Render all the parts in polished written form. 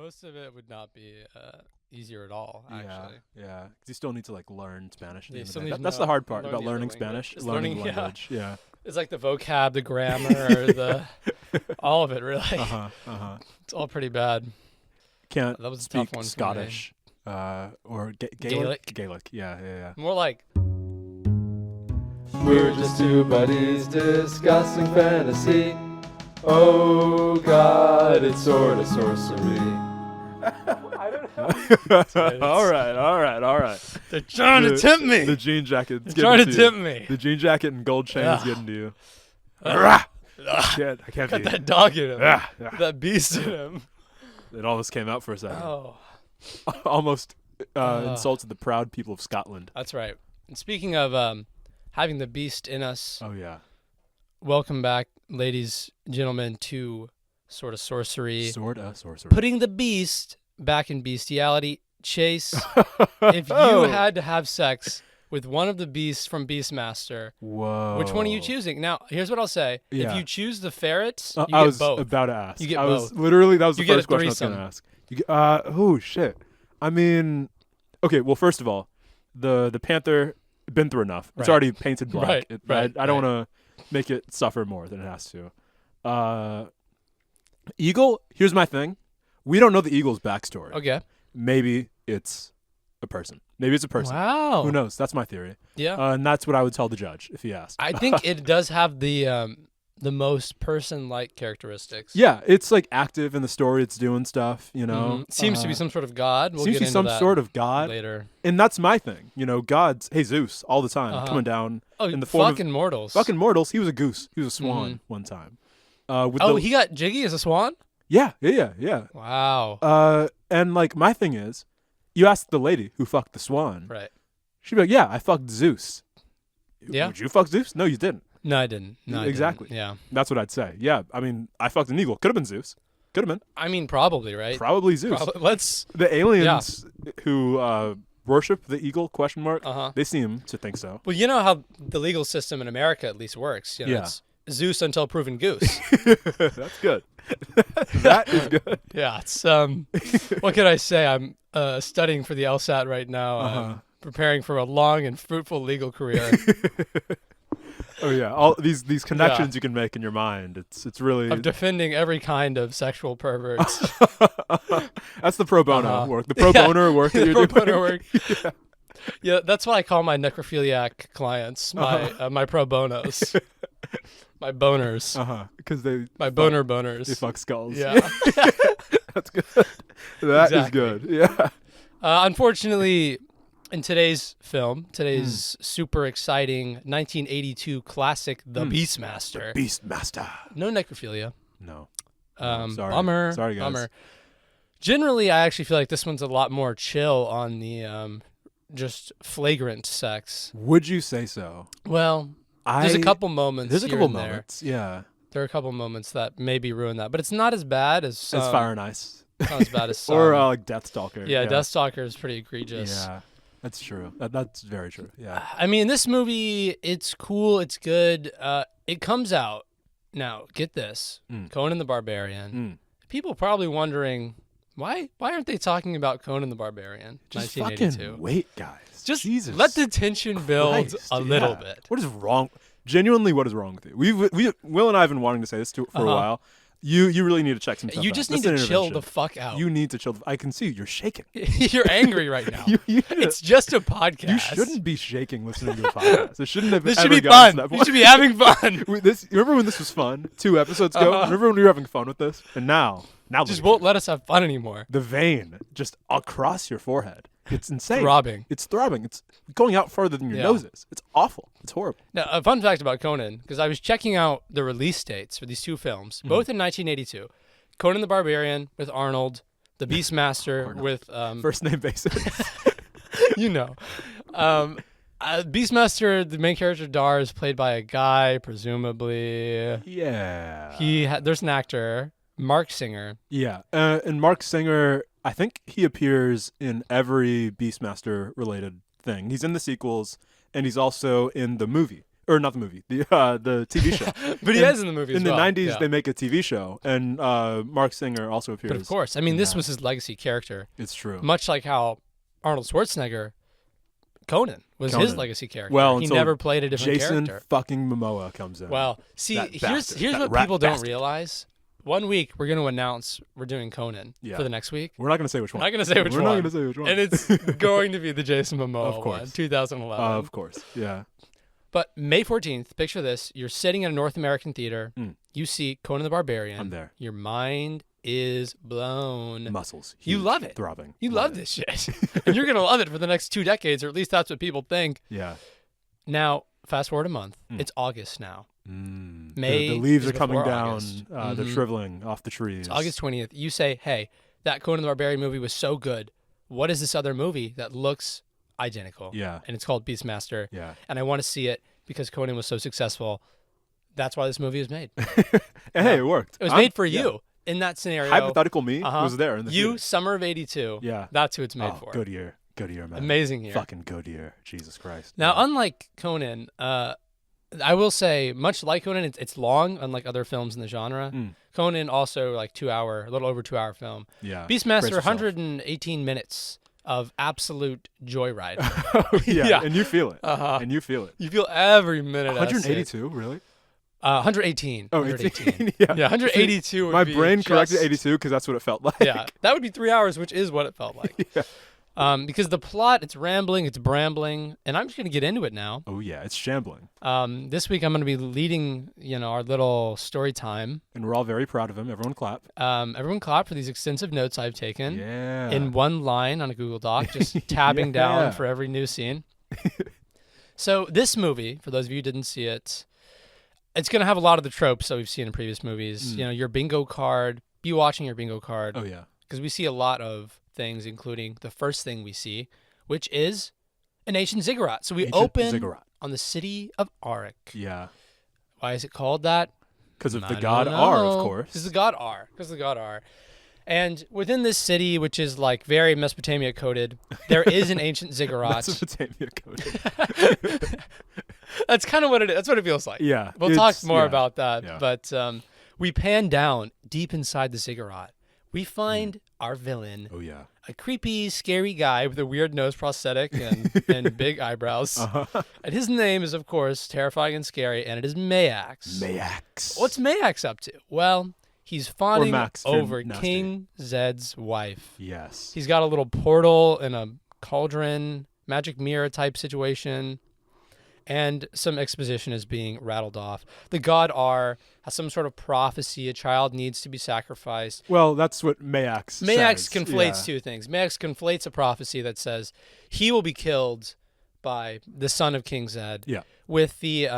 most of it would not be easier at all, actually. Yeah. 'Cause you still need to like learn Spanish. You At the still end need of to the day. That's know- the hard part learn about the other learning language. Spanish. It's Learning learning- yeah. language. Yeah. It's like the vocab, the grammar, the all of it, really. It's all pretty bad. Can't That was a speak tough one for me. Scottish or Gaelic? Gaelic. Yeah. More like We're just two buddies discussing fantasy. Oh God, it's Sorta Sorcery. all right. they're trying to tempt me. The jean jacket. They're trying to tempt me. The jean jacket and gold chain is Ugh. getting to you. Ugh. I can't Got be. that dog in him. Ah, ah. That beast in him. It almost came out for a second. Oh, Almost insulted the proud people of Scotland. that's right. And speaking of having the beast in us, Oh yeah. welcome back, ladies, gentlemen, to Sorta Sorcery. Sorta Sorcery. Putting the beast back in bestiality. Chase, if you had to have sex with one of the beasts from Beastmaster, Whoa. which one are you choosing? Now, here's what I'll say. Yeah. If you choose the ferrets, you I get was both. about to ask. You get I was both. literally that was the You get first a question I was going to threesome. ask. You get, oh shit. I mean, okay. Well, first of all, the panther been through enough. It's Right. already painted black. Right, right, I don't want to make it suffer more than it has to. Eagle. Here's my thing. We don't know the eagle's backstory. Okay. Maybe it's a person. Maybe it's a person. Wow. Who knows? That's my theory. Yeah. And that's what I would tell the judge if he asked. I think it does have the most person-like characteristics. Yeah, it's like active in the story. It's doing stuff, you know. Seems to be some sort of god. We'll seems get to be into some that sort of god, later. and that's my thing. You know, gods, hey Zeus, all the time Uh-huh. coming down Oh, in the form fucking mortals. of fucking mortals. He was a goose. He was a swan one time. With Oh, the, he got jiggy as a swan? yeah. Wow. And like my thing is, you ask the lady who fucked the swan, Right. she'd be like, yeah, I fucked Zeus. Yeah. Would you fuck Zeus? No, you didn't. No, I didn't. No, I didn't. Exactly. Yeah. That's what I'd say. Yeah, I mean, I fucked an eagle. Could have been Zeus. Could have been. I mean, probably, right? Probably Zeus. Let's. The aliens who worship the eagle ? Uh-huh. They seem to think so. Well, you know how the legal system in America at least works. You know, Yeah. It's Zeus until proven goose. That's good. That is good. Yeah. It's what can I say? I'm studying for the LSAT right now. I'm preparing for a long and fruitful legal career. Oh yeah, all these connections you can make in your mind. It's really of defending every kind of sexual perverts. that's the pro bono Uh-huh. work. The pro bono work that The you're pro doing. bono work. Yeah, that's what I call my necrophiliac clients. My pro bonos. My boners. Because they My boner boners. they fuck skulls. Yeah. That's good. That is Exactly. good. Yeah. Unfortunately, in today's film, today's super exciting 1982 classic, The Beastmaster, Beastmaster. no necrophilia. No. Sorry. Sorry, guys. Bummer. Generally, I actually feel like this one's a lot more chill on the just flagrant sex. Would you say so? Well, there's a couple moments. There's a here couple and there. moments. Yeah. There are a couple moments that maybe ruin that, but it's not as bad as some. It's Fire and Ice. Not as bad as some. Or like Deathstalker. yeah, Deathstalker is pretty egregious. Yeah. That's true. That's very true. Yeah. I mean, this movie, it's cool, it's good. It comes out now. Get this, Conan the Barbarian. People probably wondering why aren't they talking about Conan the Barbarian? Just 1982. fucking wait, guys. Just Jesus let the tension build Christ, a little yeah. bit. What is wrong? Genuinely, what is wrong with you? Will and I have been wanting to say this for a while. You really need to check some stuff You out. just This need is to an chill intervention. the fuck out. You need to chill. I can see you're shaking. You're angry right now. You- It's just a podcast. You shouldn't be shaking listening to a podcast. It shouldn't have This ever should be gotten fun. to that You point. should be having fun. Remember when this was fun 2 episodes ago? Remember when we were having fun with this? And now Just won't let us have fun anymore. the vein just across your forehead. It's insane. Throbbing. It's throbbing. It's going out farther than your Yeah. nose is. It's awful. It's horrible. Now, a fun fact about Conan, because I was checking out the release dates for these two films, both in 1982. Conan the Barbarian with Arnold, The Beastmaster with, First name basis. you know. Beastmaster, the main character, Dar, is played by a guy, presumably. Yeah. There's an actor, Mark Singer. Yeah. And Mark Singer, I think he appears in every Beastmaster related thing. He's in the sequels and he's also in the movie. or not the movie, the TV show. But he is in the movie in as well. In the 90s, Yeah. they make a TV show, and Mark Singer also appears. But of course, I mean, this was his legacy character. It's true. Much like how Arnold Schwarzenegger, Conan, was his Conan. legacy character. Well, he until never played a different Jason character. fucking Momoa comes in. Well, see, That here's bastard. That what rat people don't bastard. realize. 1 week, we're going to announce we're doing Conan Yeah. for the next week. We're not going to say which We're one. not going to say which We're one. not going to say which one. And it's going to be the Jason Momoa Of course. one, 2011. Of course. Yeah. But May 14th, picture this. You're sitting in a North American theater. You see Conan the Barbarian. I'm there. Your mind is blown. Muscles. You Huge, love it. Throbbing. You love this shit. And you're going to love it for the next 2 decades, or at least that's what people think. Yeah. Now, fast forward a month. It's August now. May The leaves is are coming before down. August. They're shriveling off the trees. It's August 20th. You say, hey, that Conan the Barbarian movie was so good. What is this other movie that looks identical? Yeah. And it's called Beastmaster. Yeah. And I want to see it because Conan was so successful. That's why this movie was made. And hey, it worked. It was made for you in that scenario. Hypothetical me was there in the theater. Summer of 82. Yeah. That's who it's made Oh, for. good year. Good year, man. Amazing year. Fucking good year. Jesus Christ. Now, Yeah. unlike Conan, I will say, much like Conan, it's long, unlike other films in the genre. Conan also like 2 hour, a little over 2 hour film. Yeah. Beastmaster, Brace yourself. 118 minutes of absolute joyride. yeah. Yeah. And you feel it. Uh-huh. And you feel it. You feel every minute. as it. 182, really? 118. Oh, 118. yeah. Yeah, 182. Would My be brain corrected just- 82 because that's what it felt like. Yeah, that would be 3 hours, which is what it felt like. Yeah. Because the plot, it's rambling, it's brambling, and I'm just gonna get into it now. Oh yeah, it's shambling. This week I'm gonna be leading, our little story time. And we're all very proud of him. Everyone clap. Everyone clap for these extensive notes I've taken Yeah. in one line on a Google Doc, just tabbing Yeah. down for every new scene. So this movie, for those of you who didn't see it, it's gonna have a lot of the tropes that we've seen in previous movies. Your bingo card. Be watching your bingo card. Oh yeah. Because we see a lot of things, including the first thing we see, which is an ancient ziggurat. So we Ancient open ziggurat. on the city of Arik. Yeah. Why is it called that? Because of the I god don't R, know. of course. Because the god R. And within this city, which is like very Mesopotamia coded, there is an ancient ziggurat. Mesopotamia coded. That's kind of what it is. That's what it feels like. Yeah. We'll talk it's- more yeah. about that. Yeah. But we pan down deep inside the ziggurat. We find our villain, Oh yeah. a creepy, scary guy with a weird nose prosthetic and big eyebrows. Uh-huh. And his name is, of course, terrifying and scary, and it is Mayax. Mayax. What's Mayax up to? Well, he's fawning Max, if you're over nasty. King Zed's wife. Yes. He's got a little portal and a cauldron, magic mirror type situation, and some exposition is being rattled off. The god R has some sort of prophecy. A child needs to be sacrificed. Well, that's what Mayax Mayax says. conflates Yeah. two things. Mayax conflates a prophecy that says he will be killed by the son of King Zed Yeah. with the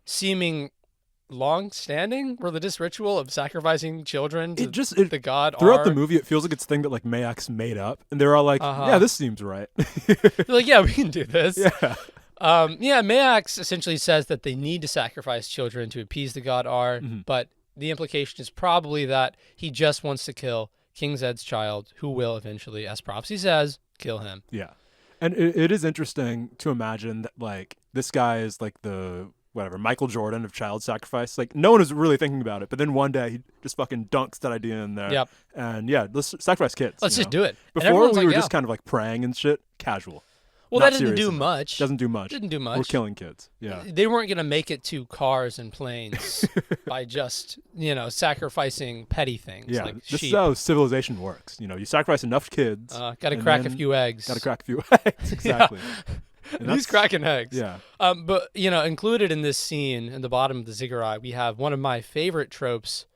seeming long-standing religious ritual of sacrificing children to the god Throughout R. the movie, it feels like it's a thing that like Mayax made up, and they're all like, Uh-huh. "Yeah, this seems right." They're like, yeah, we can do this. yeah. Mayax essentially says that they need to sacrifice children to appease the god R, Mm-hmm. but the implication is probably that he just wants to kill King Zed's child, who will eventually, as prophecy says, kill him. Yeah. And it is interesting to imagine that like this guy is like the whatever Michael Jordan of child sacrifice. Like no one was really thinking about it, but then one day he just fucking dunks that idea in there. Yep. And yeah, let's sacrifice kids. Let's just do it. And Before everyone's we like, were yeah. just kind of like praying and shit, casual. Well, Not that didn't serious do enough. much. Doesn't do much. Didn't do much. We're killing kids. Yeah. They weren't going to make it to cars and planes by just, sacrificing petty things Yeah. like This sheep. is how civilization works. You sacrifice enough kids. Got to and crack a then few eggs. Got to crack a few eggs. Exactly. And He's that's- cracking eggs. Yeah. But, included in this scene, in the bottom of the ziggurat, we have one of my favorite tropes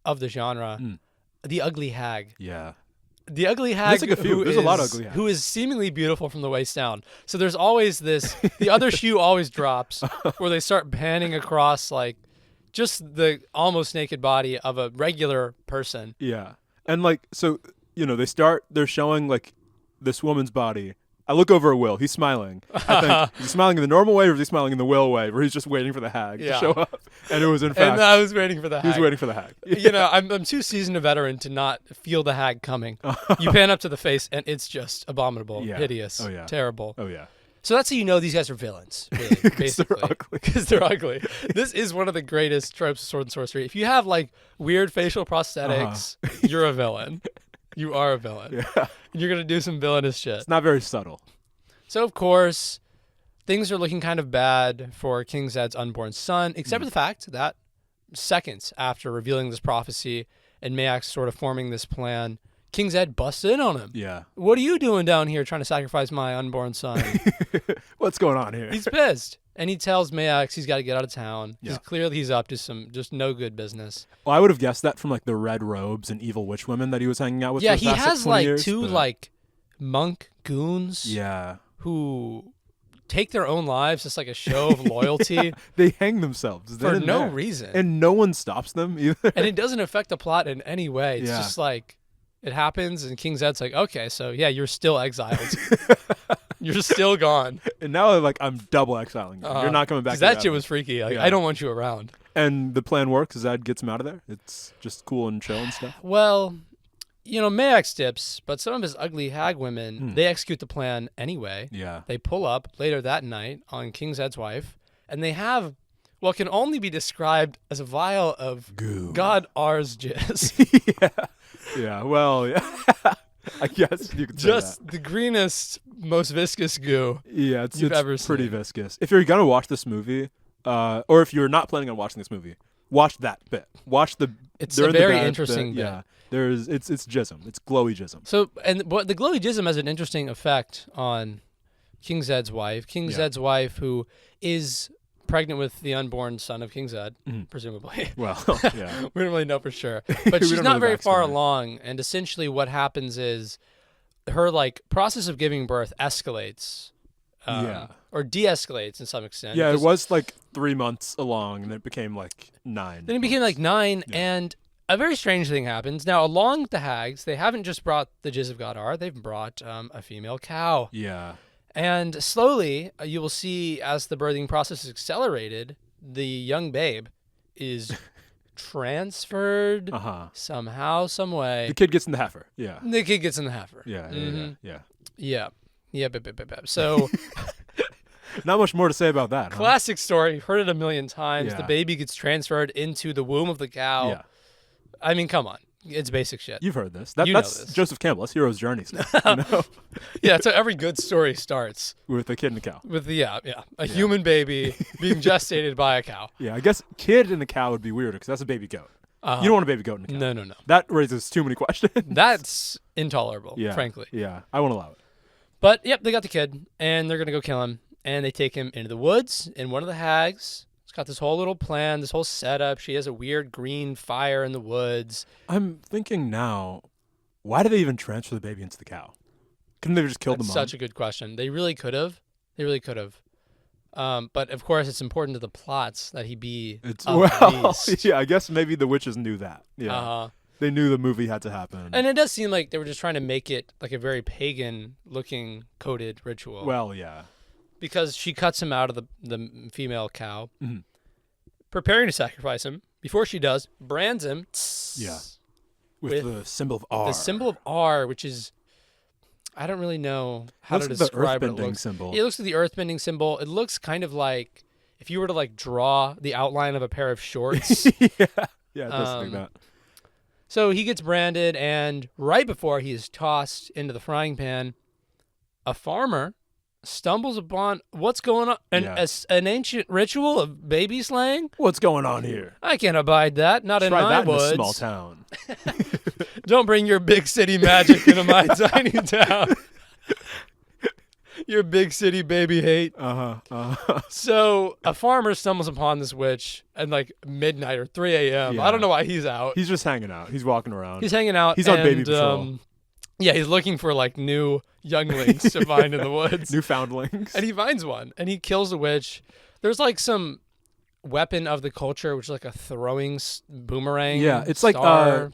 of the genre, the ugly hag. Yeah. The ugly hag like a few. There's a lot of ugly hags. who is seemingly beautiful from the waist down. So there's always this, the other shoe always drops, where they start panning across, like, just the almost naked body of a regular person. Yeah. And like, so, they're showing like this woman's body. I look over at Will. He's smiling. I think, is he smiling in the normal way or is he smiling in the Will way where he's just waiting for the hag to Yeah. show up? And it was in fact, And I was waiting for the hag. he was waiting for the hag. I'm too seasoned a veteran to not feel the hag coming. You pan up to the face and it's just abominable, Yeah. hideous, Oh, yeah. terrible. Oh, yeah. So that's how you know these guys are villains, really, basically. Because they're ugly. This is one of the greatest tropes of Sword and Sorcery. If you have like weird facial prosthetics, you're a villain. You are a villain. Yeah. You're going to do some villainous shit. It's not very subtle. So, of course, things are looking kind of bad for King Zed's unborn son, except for the fact that seconds after revealing this prophecy and Mayax sort of forming this plan, King Zed busts in on him. Yeah. What are you doing down here trying to sacrifice my unborn son? What's going on here? He's pissed. And he tells Mayax he's got to get out of town. Yeah. Because clearly he's up to some just no good business. Well, I would have guessed that from like the red robes and evil witch women that he was hanging out with. Yeah, for the he past, has 20 like years, two but- like monk goons Yeah. who take their own lives just like a show of loyalty They hang themselves. They're for in no there. reason. And no one stops them either. And it doesn't affect the plot in any way. It's Yeah. just like it happens and King Zed's like, okay, so yeah, you're still exiled. You're still gone. And now like I'm double exiling you. You're not coming back. 'Cause to that the shit island. was freaky. Like, Yeah. I don't want you around. And the plan works. Zed gets him out of there. It's just cool and chill and stuff. Well, you know, Mayax dips, but some of his ugly hag women, they execute the plan anyway. Yeah. They pull up later that night on King Zed's wife, and they have what can only be described as a vial of Goo. God R's jizz. Yeah. Yeah. Well, yeah. I guess you could say Just the greenest, most viscous goo. Yeah, you've it's ever pretty seen. viscous. If you're gonna watch this movie, or if you're not planning on watching this movie, watch that bit. Watch the. It's they're a in the very bed, interesting bit. Yeah, it's jism. It's glowy jism. So, and what the glowy jism has an interesting effect on King Zed's wife. King Yeah. Zed's wife, who is pregnant with the unborn son of King Zed, presumably. Well, yeah, We don't really know for sure. But We she's don't know not the very far backstory. along. And essentially what happens is her like process of giving birth escalates. Yeah. Or de-escalates in some extent. yeah. It because was like 3 months along, and it became like 9. Then it became like 9, Yeah. and a very strange thing happens. Now, along with the hags, they haven't just brought the Jizz of Godar, they've brought a female cow. Yeah, And slowly, you will see as the birthing process is accelerated, the young babe is transferred somehow, some way. the kid gets in the heifer. Yeah, The kid gets in the heifer. yeah, Mhm. yeah. Yeah. So, Not much more to say about that. Huh? classic story. Heard it a million times. Yeah. The baby gets transferred into the womb of the cow. Yeah, I mean, come on. It's basic shit. you've heard this. You know That's this. Joseph Campbell. That's hero's journey stuff. You know, Yeah, so every good story starts with a kid and a cow. with a human baby being gestated by a cow. Yeah, I guess kid and a cow would be weirder because that's a baby goat. You don't want a baby goat and a cow. No. That raises too many questions. That's intolerable, Yeah, frankly. Yeah, I won't allow it. But, yep, they got the kid, and they're going to go kill him. And they take him into the woods, and one of the hags has got this whole little plan, this whole setup. She has a weird green fire in the woods. I'm thinking now, why did they even transfer the baby into the cow? Couldn't they have just killed That's the mom? such a good question. They really could have. But, of course, it's important to the plots that he be a beast. yeah, I guess maybe the witches knew that. Yeah, Uh-huh. they knew the movie had to happen. And it does seem like they were just trying to make it like a very pagan-looking coded ritual. well, yeah, Because she cuts him out of the female cow, Mhm. preparing to sacrifice him. Before she does, brands him. Yeah. with With the symbol of R. The symbol of R, which is, I don't really know how Looks to like the describe what it earthbending looks. symbol. It looks like the earthbending symbol. It looks kind of like if you were to like draw the outline of a pair of shorts. yeah, it does like that. So he gets branded, and right before he is tossed into the frying pan, a farmer stumbles upon what's going on, an ancient ritual of baby slaying. What's going on here? I can't abide that. Not in Try my that woods. in a small town. Don't bring your big city magic into my tiny town. Your big city baby hate. So a farmer stumbles upon this witch at like midnight or 3 a.m. Yeah. I don't know why he's out. He's just hanging out. He's walking around. He's hanging out. He's on and, baby patrol. Yeah, he's looking for like new younglings to find in the woods. Newfoundlings. And he finds one, and he kills the witch. There's like some weapon of the culture, which is like a throwing boomerang. Yeah, it's like star.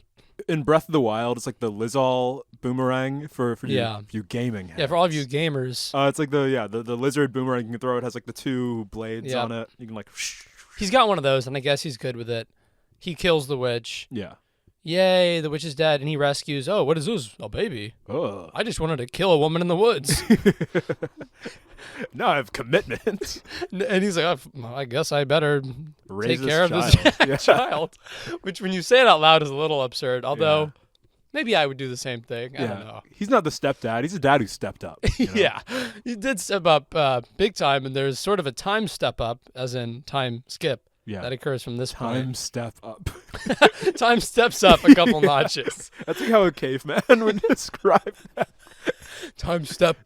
in Breath of the Wild, it's like the Lizal boomerang for you gaming heads. Yeah, for all of you gamers. It's like the lizard boomerang you can throw. It has like the 2 blades Yep. on it. You can like. He's got one of those, and I guess he's good with it. He kills the witch. Yeah. Yay, the witch is dead. And he rescues, oh, what is this? A baby. Oh. I just wanted to kill a woman in the woods. Now I have commitment. And he's like, I guess I better Raise take care of child. this Yeah. child. Which, when you say it out loud, is a little absurd. Although, maybe I would do the same thing. I don't know. He's not the stepdad. He's a dad who stepped up. You know? Yeah, he did step up big time, and there's sort of a time step up, as in time skip, that occurs from this Time point. step up. Time steps up a couple notches. That's like how a caveman would describe that. Time step,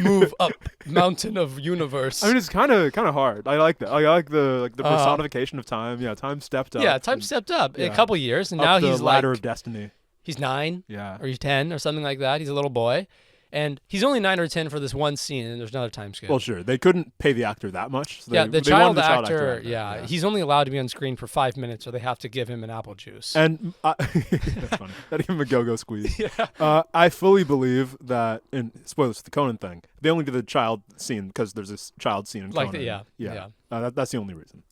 move up, mountain of universe. I mean, it's kind of hard. I like that. I like the personification of time. Yeah, time stepped up. Yeah, time stepped up a couple years, and up now the he's ladder like of destiny. he's 9, Yeah. or he's 10, or something like that. He's a little boy, and he's only 9 or 10 for this one scene, and there's another time skip. Well, sure. They couldn't pay the actor that much. So yeah, they child wanted the actor. Yeah. He's only allowed to be on screen for 5 minutes, or they have to give him an apple juice. And that's funny. Gotta give him a go-go squeeze. Yeah. I fully believe that, and spoilers for the Conan thing, they only did the child scene because there's this child scene in Like Conan. yeah. That's the only reason.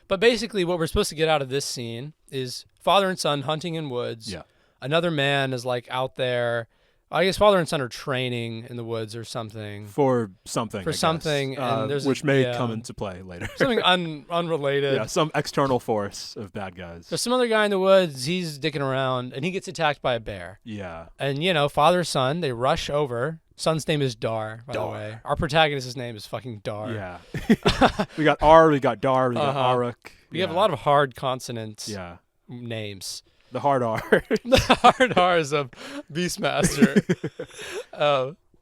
But basically, what we're supposed to get out of this scene is father and son hunting in woods. Yeah. Another man is like out there. I guess father and son are training in the woods or something. For something. For I guess. something, and there's which may come into play later. something unrelated. Yeah, some external force of bad guys. There's some other guy in the woods. He's dicking around, and he gets attacked by a bear. Yeah. And father son, they rush over. Son's name is Dar, by the way. Our protagonist's name is fucking Dar. Yeah. We got R, we got Dar, we got Arak. We have a lot of hard consonant names. The hard R. The hard R's of Beastmaster.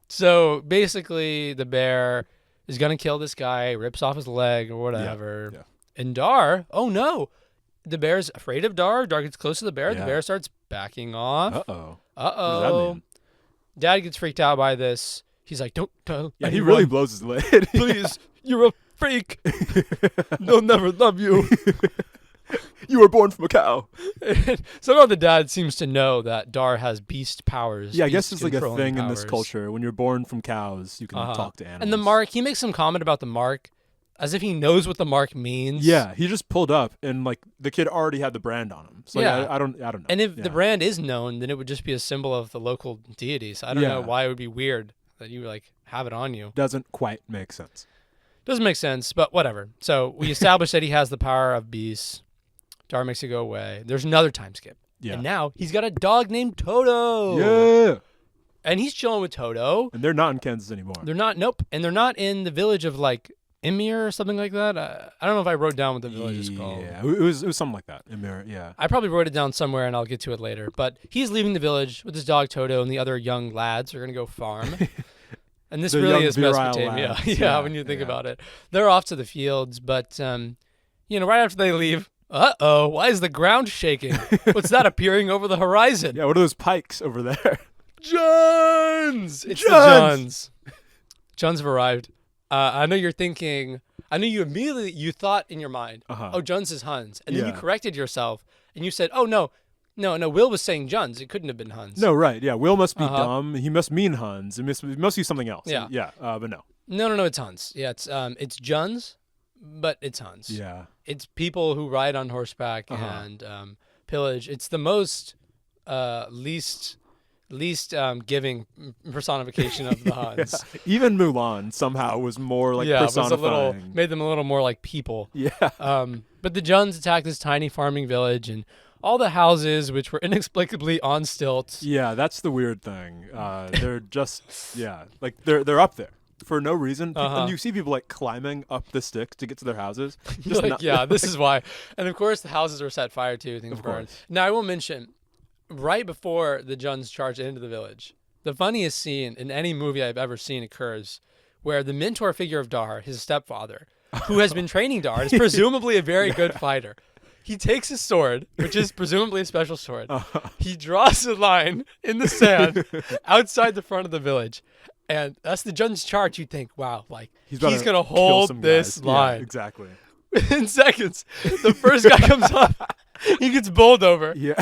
So basically, the bear is going to kill this guy, rips off his leg or whatever. Yeah. And Dar, oh no. The bear's afraid of Dar. Dar gets close to the bear. Yeah. The bear starts backing off. Uh-oh. Uh-oh. What does that mean? Dad gets freaked out by this. He's like, don't tell Yeah, he anyone. really blows his lid. Please, you're a freak. They'll never love you. You were born from a cow. Somehow the dad seems to know that Dar has beast powers. Yeah, I guess beast it's like a controlling thing in this powers. culture. When you're born from cows, you can talk to animals. And the mark, he makes some comment about the mark as if he knows what the mark means. Yeah, he just pulled up and like the kid already had the brand on him. So Yeah. I don't know. And if the brand is known, then it would just be a symbol of the local deities. I don't know why it would be weird that you like have it on you. Doesn't quite make sense. Doesn't make sense, but whatever. So we established that he has the power of beasts. Dar makes it go away. There's another time skip. Yeah. And now he's got a dog named Toto. Yeah. And he's chilling with Toto. And they're not in Kansas anymore. They're not, nope. And they're not in the village of like Emir or something like that. I don't know if I wrote down what the village is called. Yeah, it was something like that. Emir, yeah. I probably wrote it down somewhere and I'll get to it later. But he's leaving the village with his dog Toto, and the other young lads are going to go farm. And this The really young is virile Mesopotamia. lads. Yeah, when you think about it. They're off to the fields, but, right after they leave, why is the ground shaking? What's that appearing over the horizon? Yeah, what are those pikes over there? Juns! It's the Juns! Juns have arrived. I know you're thinking, I know you thought in your mind, oh, Juns is Huns. And then you corrected yourself and you said, oh, no, Will was saying Juns. It couldn't have been Huns. No, right. Yeah, Will must be dumb. He must mean Huns. It must be something else. Yeah. Yeah, but no. No, it's Huns. Yeah, it's Juns, but it's Huns. Yeah. It's people who ride on horseback and pillage. It's the most least giving personification of the Huns. Yeah. Even Mulan somehow was more like personifying. Made them a little more like people. Yeah. But the Juns attacked this tiny farming village, and all the houses, which were inexplicably on stilts. Yeah, that's the weird thing. They're just like they're up there for no reason. And you see people like climbing up the sticks to get to their houses. Just like, this is why. And of course, the houses are set fire to. Things burn. Now, I will mention, right before the Juns charge into the village, the funniest scene in any movie I've ever seen occurs, where the mentor figure of Dar, his stepfather, who has been training Dar, is presumably a very good fighter. He takes his sword, which is presumably a special sword. He draws a line in the sand outside the front of the village. And that's the Jun's charge. You think, wow, like he's going to hold this line. Yeah, exactly. within seconds, the first guy comes up. He gets bowled over. Yeah.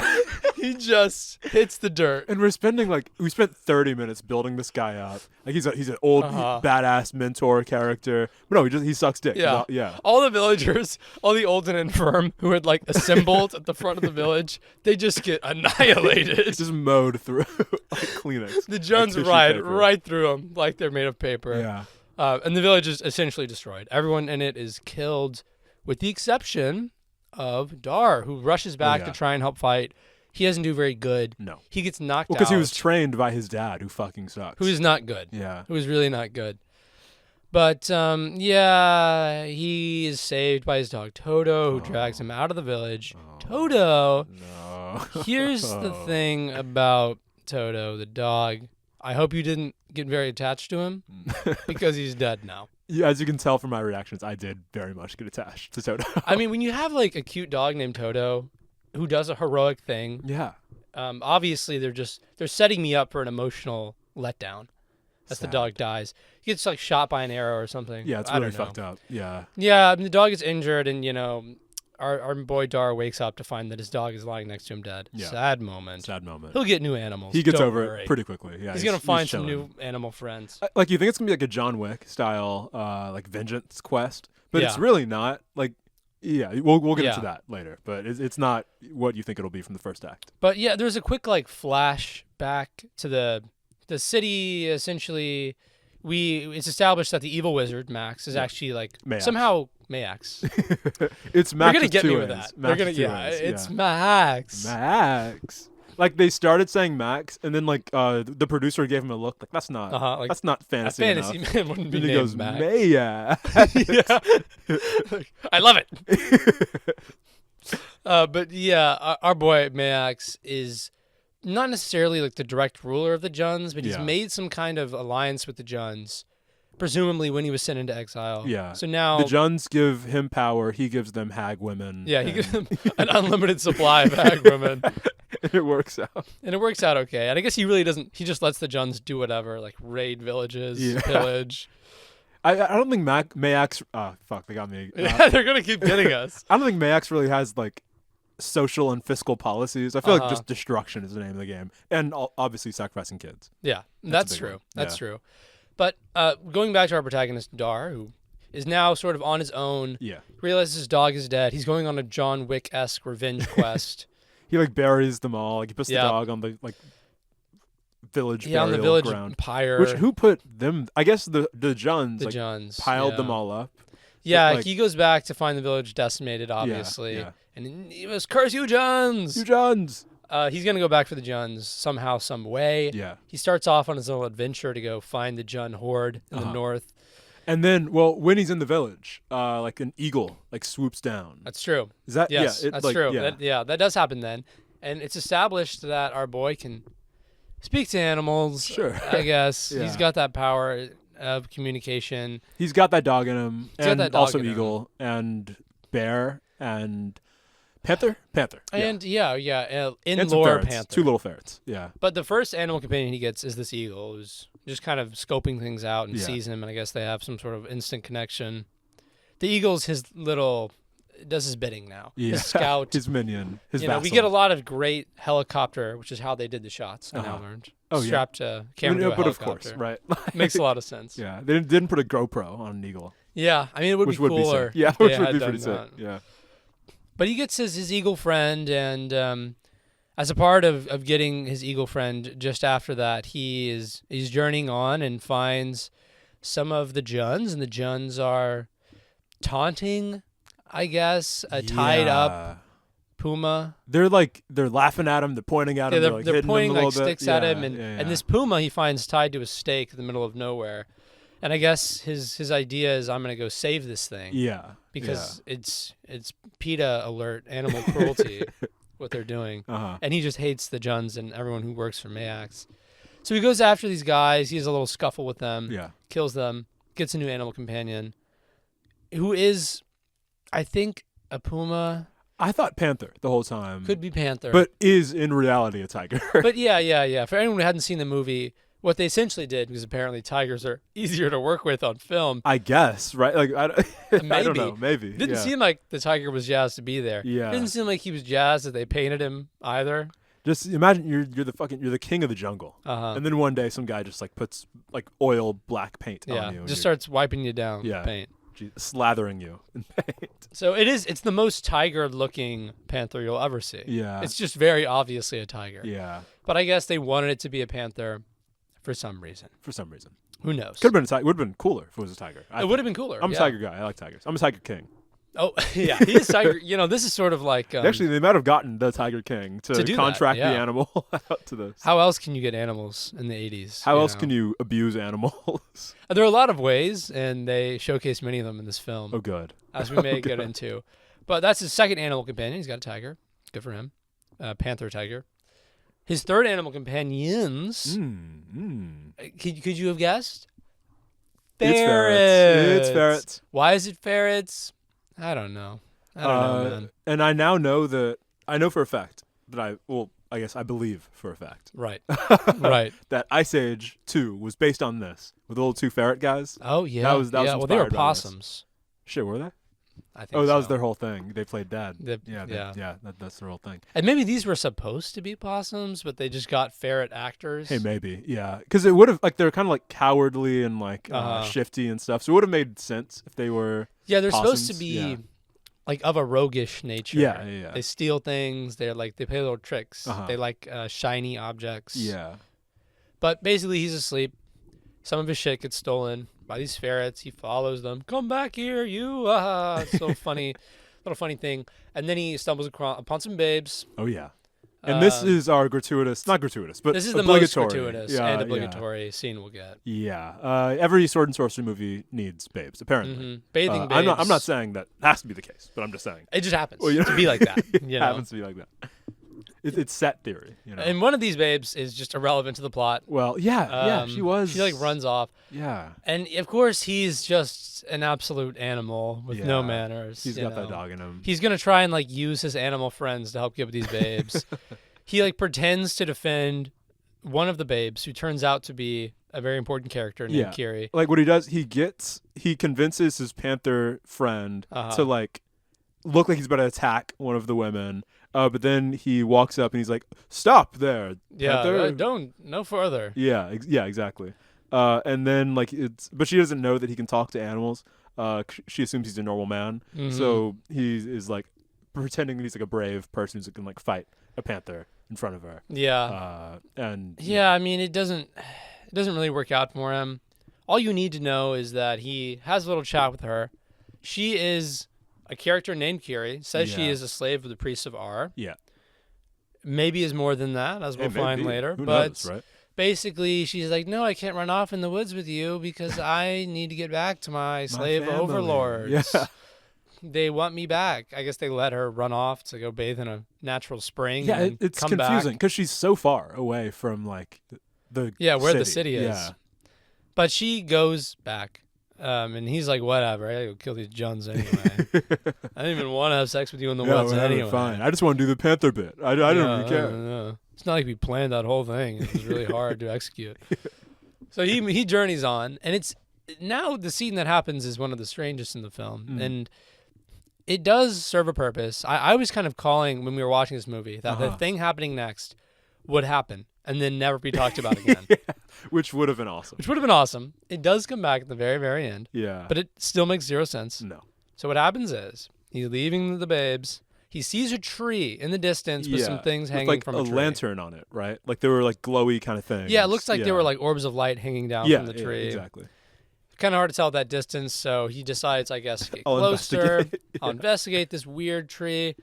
He just hits the dirt. And we spent 30 minutes building this guy up. Like he's an old badass mentor character. But no, he sucks dick. Yeah. All the villagers, all the old and infirm who had like assembled at the front of the village, they just get annihilated. It's just mowed through like Kleenex. The Juns ride right through them like they're made of paper. Yeah. And the village is essentially destroyed. Everyone in it is killed, with the exception of Dar, who rushes back to try and help fight. He doesn't do very good. No. He gets knocked out. Because he was trained by his dad, who fucking sucks. Who is not good. Yeah. Who is really not good. But, he is saved by his dog Toto, who drags him out of the village. Toto. No. Here's the thing about Toto, the dog. I hope you didn't get very attached to him, because he's dead now. Yeah, as you can tell from my reactions, I did very much get attached to Toto. I mean, when you have like a cute dog named Toto who does a heroic thing, obviously they're setting me up for an emotional letdown as the dog dies. He gets like shot by an arrow or something. Yeah, it's really fucked up. Yeah. Yeah, I mean, the dog is injured, and our boy Dar wakes up to find that his dog is lying next to him dead. Yeah. Sad moment. He'll Get new animals. He gets Don't over worry. it pretty quickly. Yeah, he's gonna find some new animal friends. Like, you think it's gonna be like a John Wick style, like vengeance quest, but it's really not. Like, we'll get into that later, but it's not what you think it'll be from the first act. But yeah, there's a quick like flash back to the city. Essentially, it's established that the evil wizard Max is actually like somehow Mayax. It's Max. They're gonna get me with that. They're gonna it's Max. Max. Like, they started saying Max, and then like the producer gave him a look like that's not that's not fantasy. A fantasy enough. man wouldn't be And he named goes Max. Maya. I love it. But yeah, our boy Mayax is not necessarily like the direct ruler of the Juns, but he's made some kind of alliance with the Juns, presumably when he was sent into exile. Yeah. So now the Juns give him power. He gives them hag women. Yeah, he gives them an unlimited supply of hag women. And it works out. And it works out okay. And I guess he really doesn't. He just lets the Juns do whatever, like raid villages, pillage. I don't think Mayax. Fuck, they got me. Yeah, they're gonna keep getting us. I don't think Mayax really has like social and fiscal policies. I feel like just destruction is the name of the game, and obviously sacrificing kids. Yeah, that's true. That's true. But going back to our protagonist Dar, who is now sort of on his own. Yeah. Realizes his dog is dead. He's going on a John Wick-esque revenge quest. He like buries them all. Like, he puts the dog on the like village burial on the village ground. pyre. Who put them? I guess the Juns. The like, Juns piled them all up. Yeah, but, like, he goes back to find the village decimated, obviously. Yeah. And he must curse you Juns! You Juns! He's going to go back for the Juns somehow, some way. Yeah. He starts off on his little adventure to go find the Jun horde in the north. And then, when he's in the village, like an eagle like swoops down. That's true. Is that? Yes, yeah, that's true. That does happen then. And it's established that our boy can speak to animals. Sure. I guess. He's got that power of communication. He's got that dog in him. And also eagle him. And bear and panther. And in lore ferrets. Panther. 2 little ferrets. Yeah. But the first animal companion he gets is this eagle, who's just kind of scoping things out and sees him, and I guess they have some sort of instant connection. The eagle's does his bidding now. Yeah. His scout. His minion. His vassal. We get a lot of great helicopter, which is how they did the shots, I now learned. Strapped a camera to a helicopter. Of course, right. Makes a lot of sense. Yeah, they didn't put a GoPro on an eagle. Yeah, I mean, it would be cooler. Yeah, which would be pretty sick. Yeah. But he gets his eagle friend, and as a part of getting his eagle friend, just after that, he's journeying on and finds some of the Juns, and the Juns are taunting, I guess, a tied up puma. They're laughing at him. They're pointing at him. They're pointing like sticks at him, and this puma he finds tied to a stake in the middle of nowhere. And I guess his idea is, I'm gonna go save this thing. Yeah. Because it's PETA alert, animal cruelty, what they're doing. And he just hates the Juns and everyone who works for Mayax. So he goes after these guys. He has a little scuffle with them. Yeah. Kills them. Gets a new animal companion, who is, I think, a puma. I thought panther the whole time. Could be panther. But is in reality a tiger. But yeah. For anyone who hadn't seen the movie, What they essentially did, because apparently tigers are easier to work with on film. I guess, right? Like I don't know. Maybe. Didn't seem like the tiger was jazzed to be there. Yeah. Didn't seem like he was jazzed that they painted him either. Just imagine you're the king of the jungle, and then one day some guy just like puts like oil black paint on you. Just starts wiping you down with paint. Slathering you in paint. So it's the most tiger-looking panther you'll ever see. Yeah. It's just very obviously a tiger. Yeah. But I guess they wanted it to be a panther for some reason. Who knows? Could have been a tiger. Would have been cooler if it was a tiger. It would have been cooler. I'm a tiger guy. I like tigers. I'm a tiger king. Oh, yeah. He is tiger. This is sort of like... Actually, they might have gotten the tiger king to contract the animal out to this. How else can you get animals in the 80s? How else can you abuse animals? There are a lot of ways, and they showcase many of them in this film. Oh, good. As we may get into. But that's his second animal companion. He's got a tiger. Good for him. Panther tiger. His third animal companions... Could you have guessed? Ferrets. It's ferrets. Why is it ferrets? I don't know. Man. And I now know for a fact that I guess I believe for a fact. Right. Right. That Ice Age 2 was based on this with the little two ferret guys. Oh, yeah. That was well, they were possums. Shit, were they? I think that was their whole thing. They played dead. Yeah. That's their whole thing. And maybe these were supposed to be possums, but they just got ferret actors. Hey, maybe, yeah. Because it would have, like, they're kind of like cowardly and like shifty and stuff. So it would have made sense if they were. Yeah, they're possums. supposed to be like of a roguish nature. Yeah. They steal things. They play little tricks. Uh-huh. They like shiny objects. Yeah. But basically, he's asleep. Some of his shit gets stolen by these ferrets. He follows them. Come back here, you! It's so funny, little funny thing. And then he stumbles upon some babes. Oh yeah. And this is our not gratuitous, but this is the most obligatory. gratuitous and obligatory scene we'll get. Yeah. Every sword and sorcery movie needs babes, apparently. Mm-hmm. Bathing babes. I'm not saying that has to be the case, but I'm just saying. It just happens to be like that. It happens to be like that. It's set theory, And one of these babes is just irrelevant to the plot. Well, she was. She like runs off. Yeah. And of course, he's just an absolute animal with no manners. He's got that dog in him. He's gonna try and like use his animal friends to help get with these babes. He like pretends to defend one of the babes, who turns out to be a very important character named Kiri. Like what he does, he convinces his panther friend to like look like he's about to attack one of the women. But then he walks up and he's like, "Stop there, Panther. Don't no further." Yeah, exactly. And then but she doesn't know that he can talk to animals. She assumes he's a normal man, so he is like pretending that he's like a brave person who can like fight a panther in front of her. Yeah. I mean, it doesn't really work out for him. All you need to know is that he has a little chat with her. She is a character named Kiri, says she is a slave of the priests of Ar. Yeah. Maybe is more than that, as we'll find later. Who but knows, right? Basically, she's like, no, I can't run off in the woods with you because I need to get back to my slave family. overlords. Yeah. They want me back. I guess they let her run off to go bathe in a natural spring. Yeah, and it's come confusing back. because she's so far away from like the where city. the city is. Yeah. But she goes back. And he's like, whatever, I gotta go kill these Juns anyway. I don't even want to have sex with you in the woods anyway. Fine. I just want to do the panther bit. I don't really care. No. It's not like we planned that whole thing. It was really hard to execute. So he journeys on, and it's now the scene that happens is one of the strangest in the film, and it does serve a purpose. I was kind of calling when we were watching this movie that the thing happening next would happen and then never be talked about again. Which would have been awesome. It does come back at the very, very end. Yeah. But it still makes zero sense. No. So what happens is he's leaving the babes. He sees a tree in the distance with some things hanging from a tree. a lantern on it, right? Like they were like glowy kind of things. Yeah, it looks like there were like orbs of light hanging down from the tree. Yeah, exactly. Kind of hard to tell at that distance, so he decides, I guess, to get closer. I'll investigate this weird tree.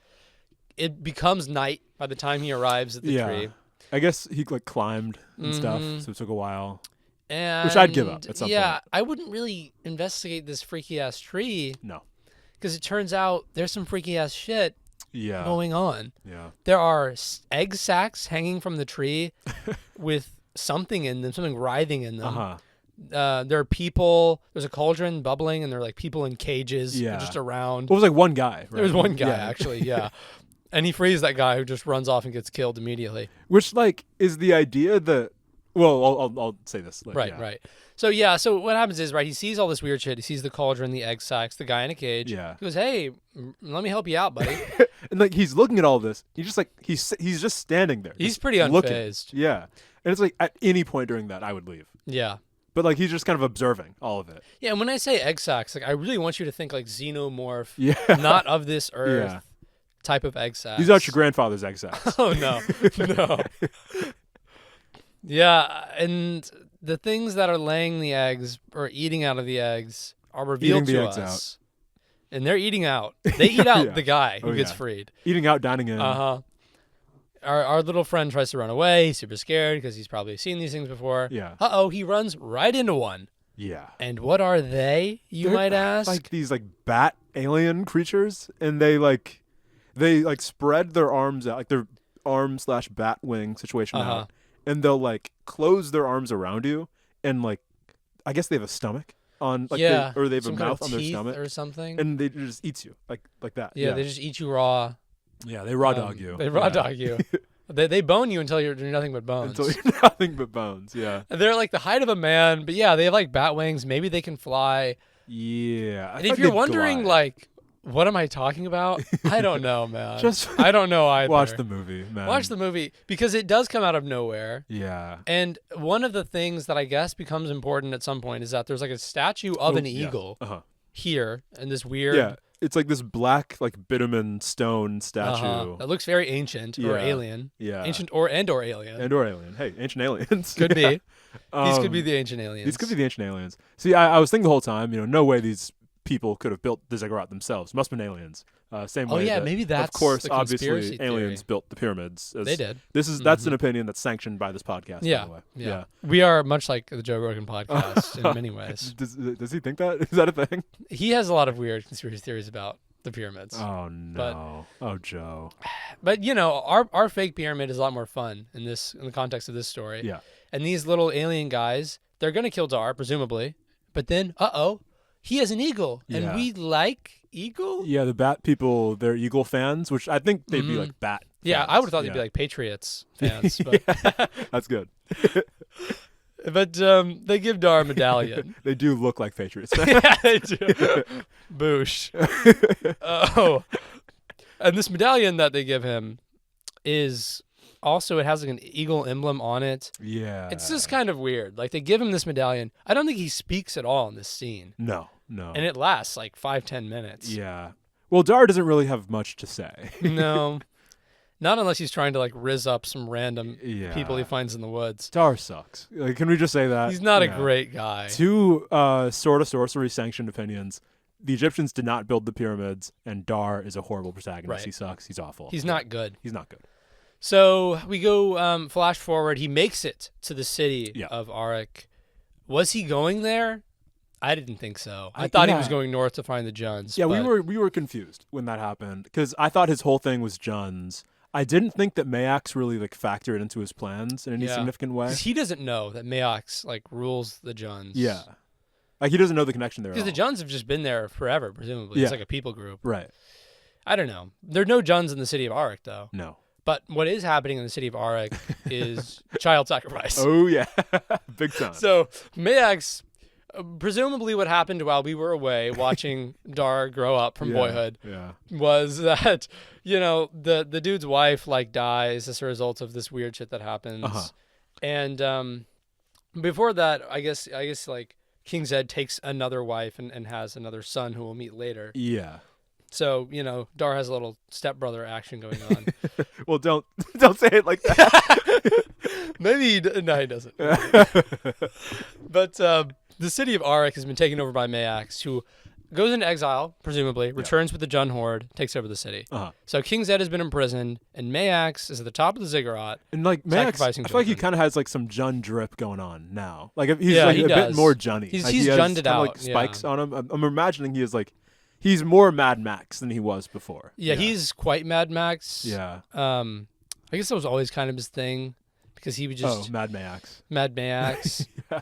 It becomes night by the time he arrives at the tree. I guess he like climbed and stuff, so it took a while. And which I'd give up at some point. Yeah, I wouldn't really investigate this freaky ass tree. No. Because it turns out there's some freaky ass shit going on. Yeah. There are egg sacs hanging from the tree with something in them, something writhing in them. There are people. There's a cauldron bubbling, and there are like people in cages just around. Well, it was like one guy. Right? There was one guy actually. Yeah. And he frees that guy who just runs off and gets killed immediately. Which, like, is the idea that Well, I'll say this. Like, Right, yeah. right. So what happens is, right, he sees all this weird shit. He sees the cauldron, the egg sacs, the guy in a cage. Yeah. He goes, hey, let me help you out, buddy. And like he's looking at all this. He's just like he's just standing there. He's just pretty looking. unfazed. Yeah. And it's like at any point during that, I would leave. Yeah. But like he's just kind of observing all of it. Yeah, and when I say egg sacs, like I really want you to think like xenomorph, Yeah. not of this earth Yeah. type of egg sacs. These aren't your grandfather's egg sacs. Oh, no. No. Yeah, and the things that are laying the eggs or eating out of the eggs are revealed Eating the to eggs us. And they're eating out. They eat out Yeah. the guy who Oh, gets yeah. freed. Eating out, dining in. Uh-huh. Our little friend tries to run away. He's super scared because he's probably seen these things before. Yeah. Uh-oh, he runs right into one. Yeah. And what are they, you They're might ask? like these like bat alien creatures, and they spread their arms out, like their arm/bat wing situation out, and they'll like close their arms around you, and like I guess they have a stomach on, like yeah. or they have a Some kind mouth of on their teeth stomach, or something. and they just eats you like that. Yeah, they just eat you raw. Yeah, they raw dog you. They raw Yeah. dog you. They bone you until you're nothing but bones. Until you're nothing but bones. Yeah. And they're like the height of a man, but yeah, they have like bat wings. Maybe they can fly. Yeah. And if you're wondering, like, what am I talking about? I don't know, man. I don't know either. Watch the movie, man. Watch the movie because it does come out of nowhere. Yeah. And one of the things that I guess becomes important at some point is that there's like a statue of an eagle here in this weird. Yeah. It's like this black, like bitumen stone statue. That looks very ancient or alien. Yeah. Ancient or alien. And/or alien. Hey, ancient aliens. Could be. These could be Um, the ancient aliens. These could be the ancient aliens. See, I was thinking the whole time, no way these people could have built the ziggurat themselves. Must have been aliens. Same way. Yeah, that, maybe that's of course, the obviously, conspiracy aliens theory. built the pyramids. They did. That's an opinion that's sanctioned by this podcast. Yeah, By the way. yeah. We are much like the Joe Rogan podcast in many ways. Does he think that? Is that a thing? He has a lot of weird conspiracy theories about the pyramids. Oh no! Joe. But our fake pyramid is a lot more fun in the context of this story. Yeah. And these little alien guys, they're gonna kill Dar presumably, but then he has an eagle, and Yeah. we like eagle. Yeah, the bat people, they're eagle fans, which I think they'd be like bat. Yeah, fans. I would have thought they'd be like Patriots fans, but That's good. but they give Dar a medallion. They do look like Patriots. Yeah, they do. Boosh. Oh. And this medallion that they give him is also, it has like an eagle emblem on it. Yeah. It's just kind of weird. Like they give him this medallion. I don't think he speaks at all in this scene. No. And it lasts like 5-10 minutes. Yeah. Well, Dar doesn't really have much to say. No. Not unless he's trying to like rizz up some random people he finds in the woods. Dar sucks. Like, can we just say that? He's not a great guy. Two Sorta Sorcery sanctioned opinions. The Egyptians did not build the pyramids, and Dar is a horrible protagonist. Right. He sucks. He's awful. He's not good. He's not good. So we go flash forward. He makes it to the city of Arak. Was he going there? I didn't think so. I thought he was going north to find the Juns. Yeah, but we were confused when that happened because I thought his whole thing was Juns. I didn't think that Mayax really like factored into his plans in any significant way. 'Cause he doesn't know that Mayox like rules the Juns. Yeah, like he doesn't know the connection there. Because the Juns have just been there forever, presumably. Yeah. It's like a people group. Right. I don't know. There are no Juns in the city of Arak, though. No. But what is happening in the city of Arak is child sacrifice. Oh yeah, big time. So Mayax, presumably what happened while we were away watching Dar grow up from boyhood was that, the dude's wife like dies as a result of this weird shit that happens. And before that, I guess like King Zed takes another wife and has another son who we'll meet later. Yeah. So, Dar has a little stepbrother action going on. Well, don't say it like that. Maybe no, he doesn't. But the city of Arak has been taken over by Mayax, who goes into exile, presumably, returns with the Jun horde, takes over the city. So King Zed has been imprisoned, and Mayax is at the top of the ziggurat. And like Mayax, I sacrificing feel like he children. kind of has like some Jun drip going on now. Like he's Yeah, like he a bit does. more Junny. He's Like, he has Junned it kinda, out, like spikes on him. I'm imagining he's more Mad Max than he was before. Yeah, he's quite Mad Max. Yeah. I guess that was always kind of his thing, because he would just Mad Max. Mad Max. Yeah.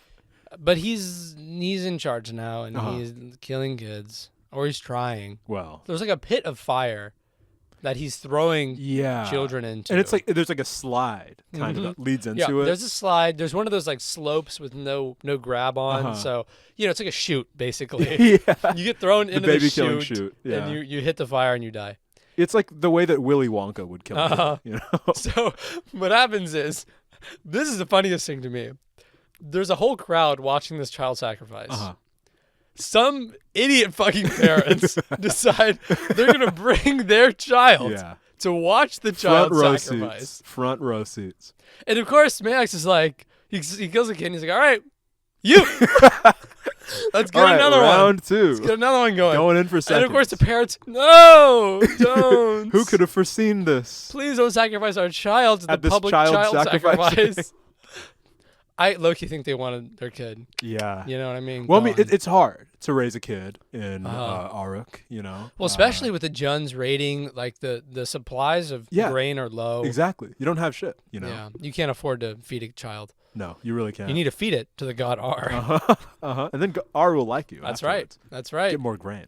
But he's in charge now, and he's killing kids, or he's trying. Well, There's like a pit of fire that he's throwing Yeah. children into. And it's like there's like a slide kind of that leads into it. There's a slide. There's one of those like slopes with no grab on. So it's like a chute basically. Yeah. You get thrown The into baby the killing chute, chute. Yeah. and you hit the fire and you die. It's like the way that Willy Wonka would kill him, you know? So what happens is, this is the funniest thing to me. There's a whole crowd watching this child sacrifice. Some idiot fucking parents decide they're going to bring their child to watch the child sacrifice. Front row seats. And of course, Max is like, he kills a kid and he's like, all right, you. Let's get another one. Round 2. Let's get another one going. Going in for seconds. And of course, the parents, no, don't. Who could have foreseen this? Please don't sacrifice our child to At the this public child child sacrifice. sacrifice. I low-key think they wanted their kid. Yeah. You know what I mean? Well, I mean, it's hard to raise a kid in Aruk, you know? Well, especially with the Juns raiding, like the supplies of grain are low. Exactly. You don't have shit, you know? Yeah. You can't afford to feed a child. No, you really can't. You need to feed it to the god R. And then R will like you. That's afterwards. right. That's right. Get more grain.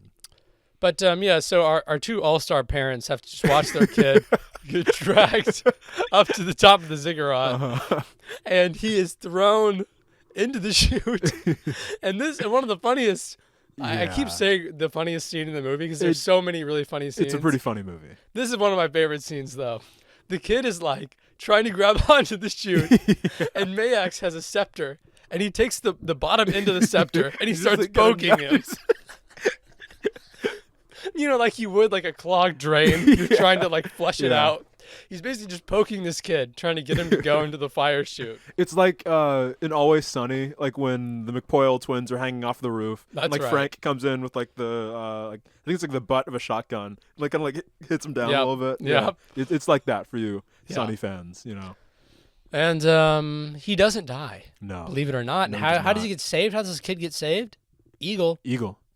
But so our two all-star parents have to just watch their kid get dragged up to the top of the ziggurat, and he is thrown into the chute. and one of the funniest. I keep saying the funniest scene in the movie because there's so many really funny scenes. It's a pretty funny movie. This is one of my favorite scenes, though. The kid is like trying to grab onto the chute, and Mayax has a scepter, and he takes the bottom end of the scepter and he starts poking him. You know, like you would like a clogged drain. You're trying to like flush it out. He's basically just poking this kid, trying to get him to go into the fire chute. It's like in Always Sunny, like when the McPoyle twins are hanging off the roof. That's and, like right. Frank comes in with like the I think it's like the butt of a shotgun, like kind of like hits him down a little bit. Yeah, it's like that for you, Sunny fans, you know. And he doesn't die. No, believe it or not. No, And how does he get saved? How does this kid get saved? Eagle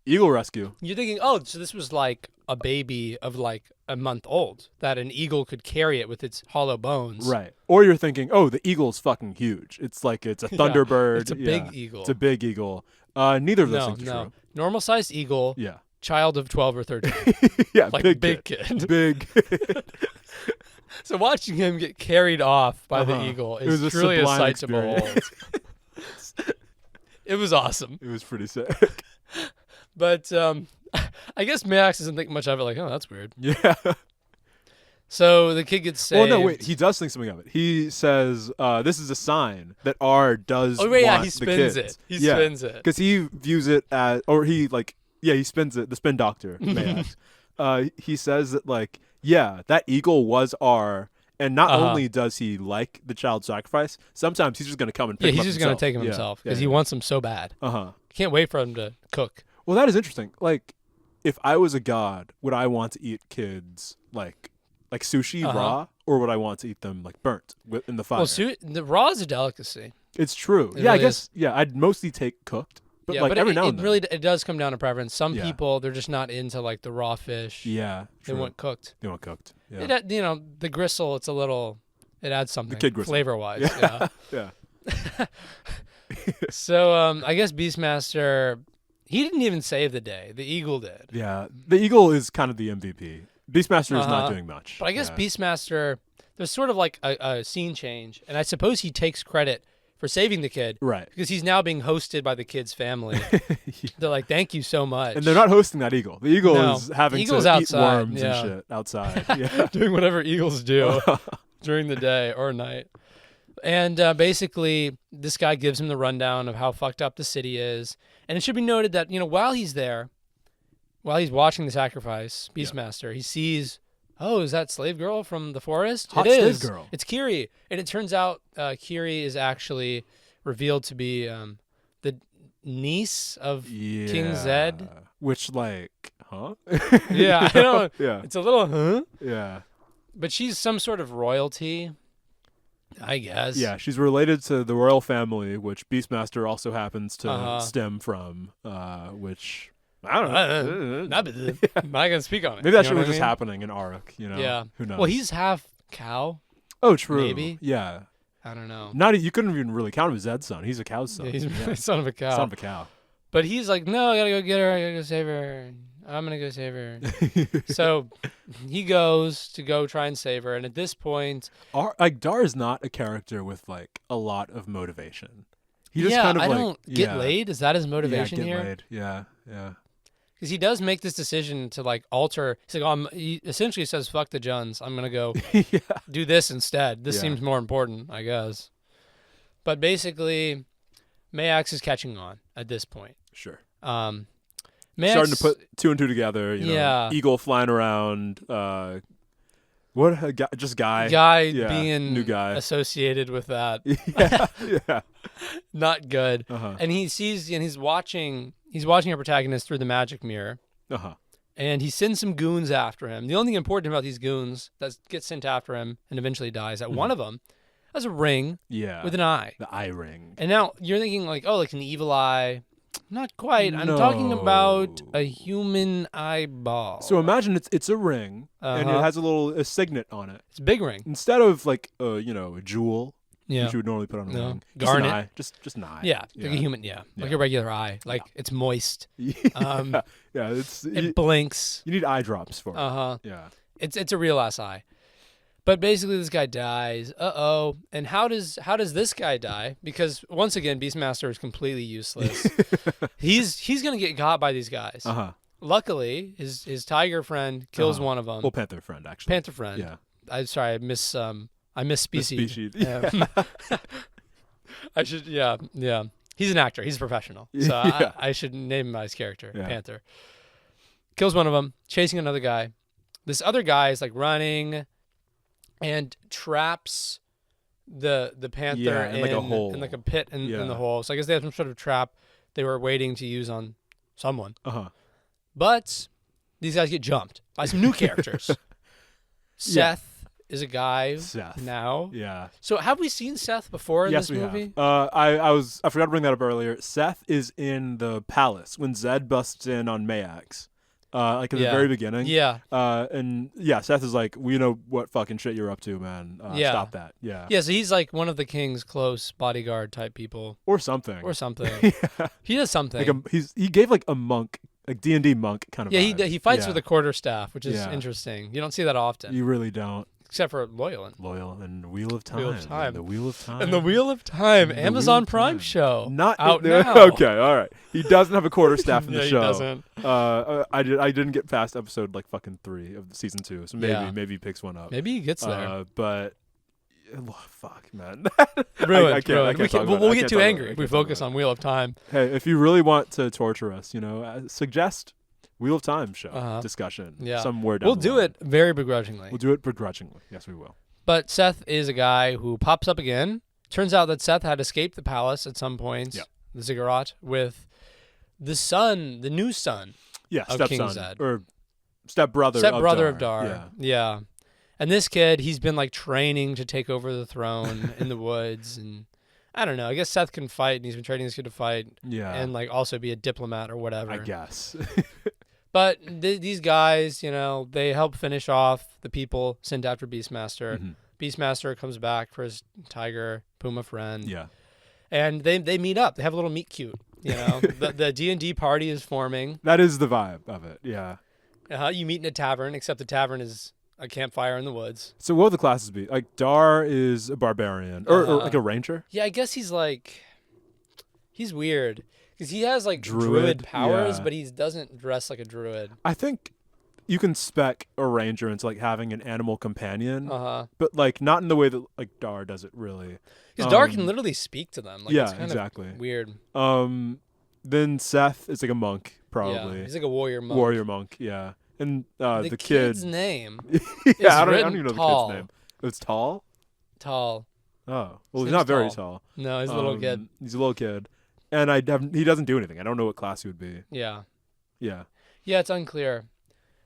rescue. You're thinking, oh, so this was like a baby of like a month old that an eagle could carry it with its hollow bones. Right. Or you're thinking, oh, the eagle's fucking huge. It's like it's a thunderbird. It's a big eagle. It's a big eagle. Neither of those things are true. Normal sized eagle. Yeah. Child of 12 or 13. Yeah, like big kid. Big. So watching him get carried off by the eagle is truly a sight to behold. It was awesome. It was pretty sick. But I guess Max doesn't think much of it. Like, oh, that's weird. Yeah. So the kid gets saved. Well, no, wait. He does think something of it. He says, "This is a sign that R does." Oh, wait, want he the spins kids. it. He spins it because he views it as, or he like, he spins it. The spin doctor, Mayax. He says that like, that eagle was R. And not only does he like the child sacrifice, sometimes he's just going to come and pick him up he's just going to take him himself because he wants him so bad. Can't wait for him to cook. Well, that is interesting. Like, if I was a god, would I want to eat kids like sushi raw, or would I want to eat them like burnt in the fire? Well, the raw is a delicacy. It's true. It really I guess. is. Yeah, I'd mostly take cooked. But yeah, like but every now and then. It does come down to preference. Some people, they're just not into like the raw fish. Yeah, true. They want cooked. Yeah. The gristle, it's a little, it adds something. The kid gristle. Flavor-wise. Yeah. So I guess Beastmaster, he didn't even save the day. The eagle did. Yeah, the eagle is kind of the MVP. Beastmaster is not doing much. But I guess Beastmaster, there's sort of like a scene change, and I suppose he takes credit for saving the kid. Right. Because he's now being hosted by the kid's family. They're like, thank you so much. And they're not hosting that eagle. The eagle is having to outside, eat worms and shit outside. Yeah. Doing whatever eagles do during the day or night. And basically, this guy gives him the rundown of how fucked up the city is. And it should be noted that, while he's there, while he's watching the sacrifice, Beastmaster, he sees, oh, is that slave girl from the forest? Hot it is. Slave girl. It's Kiri. And it turns out Kiri is actually revealed to be the niece of King Zed. Which, like, huh? Yeah, I know. Yeah. It's a little, huh? Yeah. But she's some sort of royalty, I guess. Yeah, she's related to the royal family, which Beastmaster also happens to stem from, which... I don't know. I'm not gonna speak on it. Maybe that shit was just happening in Aruk, Yeah. Who knows? Well, he's half cow. Oh, true. Maybe. Yeah. I don't know. You couldn't even really count him as Zed's son. He's a cow's son. Yeah, he's son of a cow. Son of a cow. But he's like, no, I gotta go get her. I gotta go save her. I'm gonna go save her. So he goes to go try and save her, and at this point, Dar is not a character with like a lot of motivation. He just yeah, kind of I like don't get laid. Is that his motivation get here? laid. Yeah, yeah. Because he does make this decision to like alter. He's like, he essentially says, "Fuck the Juns. I'm gonna go Yeah. do this instead. This Yeah. seems more important, I guess." But basically, Mayax is catching on at this point. Sure. Mayax, Starting to put two and two together. You know, Yeah. eagle flying around. What a guy? Just guy. Yeah, being new guy. associated with that, Yeah, yeah. not good. Uh-huh. And he sees and he's watching our protagonist through the magic mirror. Uh-huh. And he sends some goons after him. The only thing important about these goons that gets sent after him and eventually dies, that one of them has a ring Yeah. with an eye. The eye ring. And now you're thinking like, oh, like an evil eye. Not quite. I'm talking about a human eyeball. So imagine it's a ring and it Uh-huh. has a signet on it. It's a big ring. Instead of like a jewel, Yeah. which you would normally put on a No. ring. Garnet. Just an eye. Just an eye. Yeah, like a human, like a regular eye. Like it's moist. Yeah. Yeah, It blinks. you need eye drops for it. Uh-huh. Yeah. It's a real ass eye. But basically this guy dies. Uh-oh. And how does this guy die? Because once again, Beastmaster is completely useless. He's going to get got by these guys. Uh-huh. Luckily, his tiger friend kills one of them. Well, panther friend actually. Panther friend. Yeah. I'm sorry, I miss species. Species. I should yeah. He's an actor. He's a professional. So Yeah. I should name him by his character, Yeah. Panther. Kills one of them, chasing another guy. This other guy is like running and traps the panther Yeah, in like a hole. in like a pit in Yeah. the hole. So I guess they have some sort of trap they were waiting to use on someone. Uh-huh. But these guys get jumped by some new characters. Seth is a guy Seth. now. Yeah. So have we seen Seth before in Yes, this we movie? have. I forgot to bring that up earlier. Seth is in the palace when Zed busts in on Mayax. Like at the very beginning. Yeah. And yeah, Seth is like, we know what fucking shit you're up to, man. Yeah. Stop that. Yeah. Yeah, so he's like one of the king's close bodyguard type people. Or something. Or something. Yeah. He does something. Like he gave like a monk, like D&D monk kind of yeah, vibe. he fights Yeah. with a quarterstaff, which is Yeah. interesting. You don't see that often. You really don't. Except for Loyal. Loyal and Wheel of Time. Wheel of Time. And the Wheel of Time. And the Wheel of Time, The Wheel Amazon of Prime Time. show. Not out there. now. Okay, all right. He doesn't have a quarterstaff in Yeah, the he show. doesn't. I didn't get past episode like fucking 3 of season 2, so maybe he picks one up. Maybe he gets there. But fuck, man. Ruined. I can't talk about it. We'll I get can't too talk about angry it. I if we can't talk focus about on Wheel of Time. Hey, if you really want to torture us, suggest Wheel of Time show discussion Yeah. somewhere down We'll the do line. it very begrudgingly. We'll do it begrudgingly. Yes, we will. But Seth is a guy who pops up again. Turns out that Seth had escaped the palace at some point, Yeah. the ziggurat, with the new son Yeah, of King stepson Zed. or stepbrother of Dar. Yeah. Yeah. And this kid, he's been like training to take over the throne in the woods. And I don't know. I guess Seth can fight, and he's been training this kid to fight Yeah. and like also be a diplomat or whatever. I guess. But these guys, they help finish off the people sent after Beastmaster. Mhm. Beastmaster comes back for his tiger puma friend. Yeah. And they meet up. They have a little meet cute. The D&D party is forming. That is the vibe of it. Yeah. You meet in a tavern, except the tavern is a campfire in the woods. So what would the classes be? Like Dar is a barbarian or like a ranger? Yeah, I guess he's weird because he has like druid Druid, powers, yeah. but he doesn't dress like a druid. I think you can spec a ranger into like having an animal companion, Because but like not in the way that like Dar does it really. Dar can literally speak to them. Like, yeah, it's kind exactly. of weird. Then Seth is like a monk, probably. Yeah, he's like a warrior monk. Warrior monk, yeah. And the the kid's kid. name Yeah, is I don't written even know tall. the kid's name. It's tall. Tall. Oh, well, His he's not name's very tall. tall. No, he's a little kid. He's a little kid, and he doesn't do anything. I don't know what class he would be. Yeah. Yeah. Yeah, it's unclear.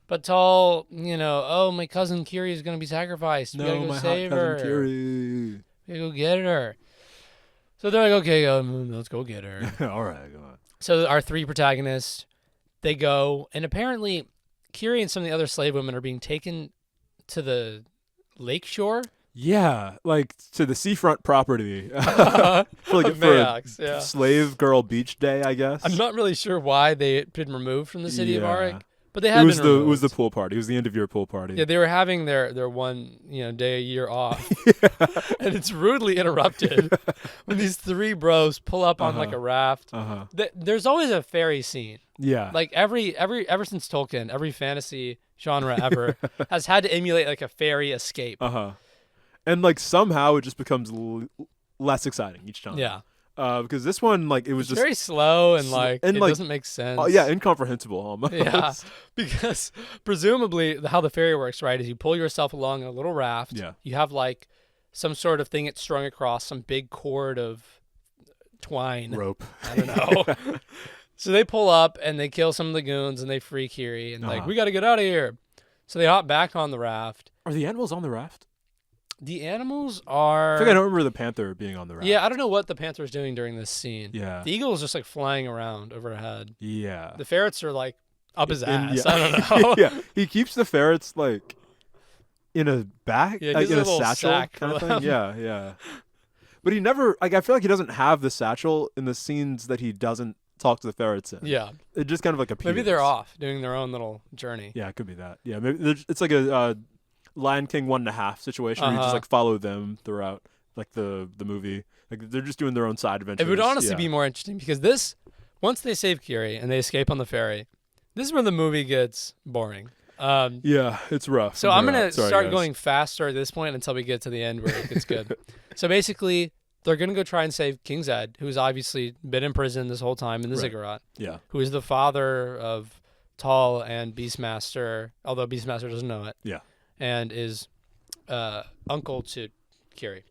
But Tall, oh, my cousin Kiri is going to be sacrificed. We gotta go my save hot her. cousin Kiri. We gotta go get her. So they're like, okay, let's go get her. All right, go on. So our 3 protagonists, they go, and apparently Kiri and some of the other slave women are being taken to the lake shore. Yeah, like to the seafront property for Mayax, a slave girl beach day, I guess. I'm not really sure why they've been removed from the city of Auric, But they had been it was the pool party. It was the end of year pool party. Yeah, they were having their one day a year off, and it's rudely interrupted when these three bros pull up on like a raft. There's always a fairy scene. Yeah, like ever since Tolkien, every fantasy genre ever has had to emulate like a fairy escape. And like somehow it just becomes less exciting each time. Yeah. Because this one, like, it was just very slow and it doesn't make sense. Yeah, incomprehensible almost. Yeah, because presumably how the fairy works, right, is you pull yourself along in a little raft. Yeah. You have like some sort of thing it's strung across some big cord of twine. Rope. I don't know. So they pull up and they kill some of the goons and they free Kiri and like, we got to get out of here. So they hop back on the raft. Are the animals on the raft? The animals are... I think I don't remember the panther being on the raft. Yeah, I don't know what the panther's doing during this scene. Yeah. The eagle is just like flying around overhead. Yeah. The ferrets are like up his ass. I don't know. Yeah. He keeps the ferrets like in a bag, yeah, like in a satchel sack kind of thing. Yeah. But he never, like, I feel like he doesn't have the satchel in the scenes that he doesn't talk to the ferrets in. Yeah. It just kind of like appears. Maybe they're off doing their own little journey. Yeah, it could be that. Yeah, maybe it's like a Lion King 1.5 situation where you just like follow them throughout like the movie. Like they're just doing their own side adventures. It would honestly be more interesting because once they save Kiri and they escape on the ferry, this is where the movie gets boring. Yeah, it's rough. So I'm going to start going faster at this point until we get to the end where it gets good. So basically, they're going to go try and save King Zed, who's obviously been in prison this whole time in the ziggurat. Yeah. Who is the father of Tall and Beastmaster, although Beastmaster doesn't know it. Yeah. And is uncle to Kiri.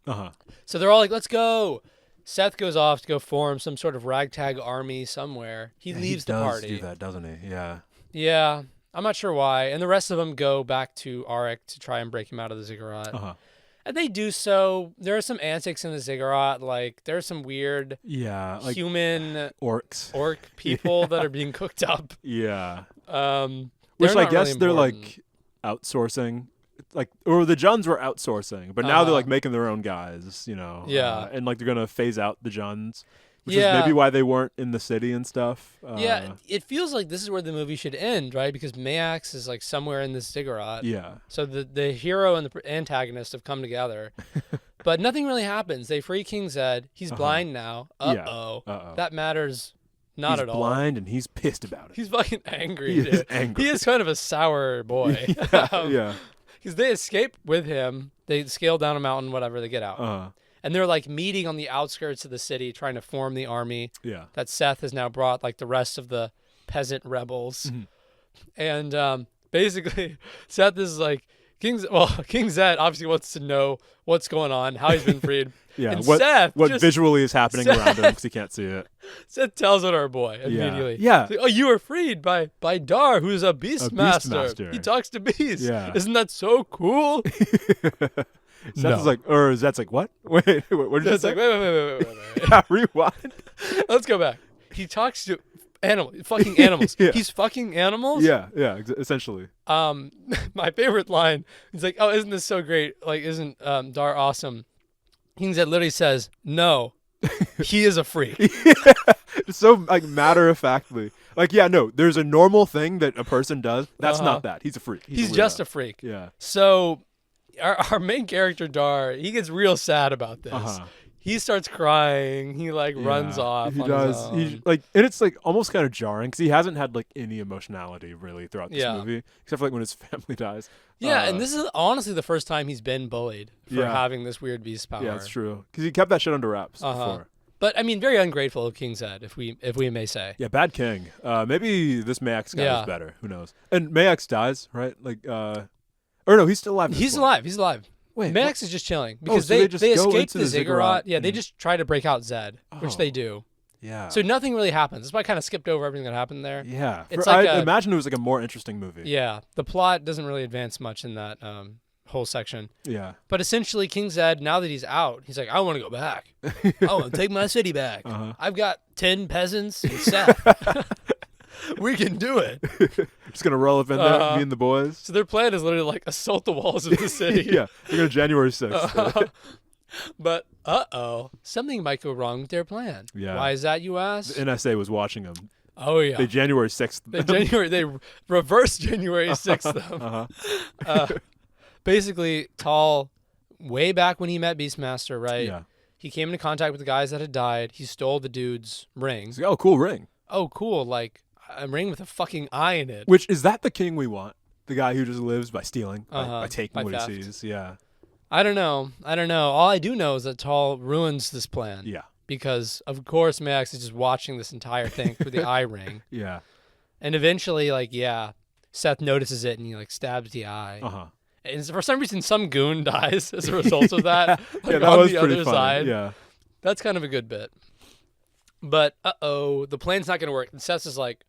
Uh-huh. So they're all like, let's go. Seth goes off to go form some sort of ragtag army somewhere. He leaves the party. He does do that, doesn't he? Yeah. Yeah. I'm not sure why. And the rest of them go back to Auric to try and break him out of the ziggurat. Uh-huh. And they do so. There are some antics in the ziggurat. Like, there's some weird like human orc people that are being cooked up. Yeah. Which I guess they're like outsourcing, like, or the Juns were outsourcing, but now they're like making their own guys, Yeah. And like they're gonna phase out the Juns, which is maybe why they weren't in the city and stuff. Yeah, it feels like this is where the movie should end, right? Because Mayax is like somewhere in this ziggurat. Yeah. So the hero and the antagonist have come together, but nothing really happens. They free King Zed. He's blind now. That matters. Not at all. He's blind and he's pissed about it. He's fucking angry. He is angry. He is kind of a sour boy. Yeah. Because they escape with him. They scale down a mountain, whatever, they get out. And they're like meeting on the outskirts of the city, trying to form the army that Seth has now brought, like the rest of the peasant rebels. And basically, Seth is like, King Zed obviously wants to know what's going on, how he's been freed. Yeah, and what visually is happening around him because he can't see it. Seth tells on our boy immediately. Yeah. Like, oh, you were freed by Dar, who's a Beastmaster. He talks to beasts. Yeah. Isn't that so cool? Seth is like, or Zed's like, what? Wait, what did you say? Like, wait. Yeah, rewind. Let's go back. He talks to fucking animals. Yeah. He's fucking animals? Yeah, essentially. My favorite line, he's like, oh, isn't this so great? Like, isn't Dar awesome? King Zed literally says, no, he is a freak. So, like, matter-of-factly. Like, yeah, no, there's a normal thing that a person does. That's not that. He's a freak. He's just a freak. Yeah. So, our main character, Dar, he gets real sad about this. He starts crying. He like runs off. He on does. His own. He like, and it's like almost kind of jarring because he hasn't had like any emotionality really throughout this movie, except for like when his family dies. Yeah, and this is honestly the first time he's been bullied for having this weird beast power. Yeah, it's true because he kept that shit under wraps before. But I mean, very ungrateful of King Zed, if we may say. Yeah, bad king. Maybe this Mayax guy is better. Who knows? And Mayax dies, right? Like, or no, he's still alive. He's alive. He's alive. Wait, Max is just chilling because so they just escape go the ziggurat. Yeah, they just try to break out Zed, which they do. Yeah. So nothing really happens. That's why I kind of skipped over everything that happened there. Yeah. It's I imagine it was like a more interesting movie. Yeah. The plot doesn't really advance much in that whole section. Yeah. But essentially, King Zed, now that he's out, he's like, I want to go back. I want to take my city back. I've got 10 peasants and Seth. We can do it. Just gonna roll up in there, me and the boys. So their plan is literally like assault the walls of the city. Yeah, we're going January 6th. But something might go wrong with their plan. Yeah. Why is that, you ask? The NSA was watching them. Oh yeah. They January 6th. They reverse January 6th them. Basically, Tall, way back when he met Beastmaster, right? Yeah. He came into contact with the guys that had died. He stole the dude's ring. He's like, oh, cool ring. Oh, cool. Like, a ring with a fucking eye in it. Which, is that the king we want? The guy who just lives by stealing, by taking by what theft. he sees? Yeah. I don't know. All I do know is that Tall ruins this plan. Yeah. Because, of course, Max is just watching this entire thing through the eye ring. Yeah. And eventually, Seth notices it and he, stabs the eye. Uh-huh. And for some reason, some goon dies as a result of that. Yeah, that on was the pretty other funny. side. Yeah. That's kind of a good bit. But, the plan's not going to work. And Seth is like,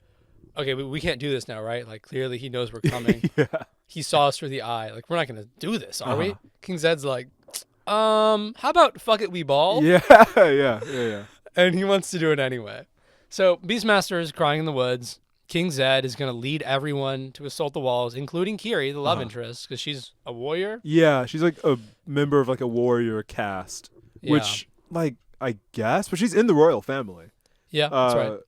okay, we can't do this now, right? Like, clearly he knows we're coming. Yeah. He saw us through the eye. Like, we're not going to do this, are we? King Zed's like, how about fuck it, we ball? Yeah. Yeah. And he wants to do it anyway. So Beastmaster is crying in the woods. King Zed is going to lead everyone to assault the walls, including Kiri, the love interest, because she's a warrior. Yeah, she's like a member of like a warrior caste, which I guess, but she's in the royal family. Yeah, that's right.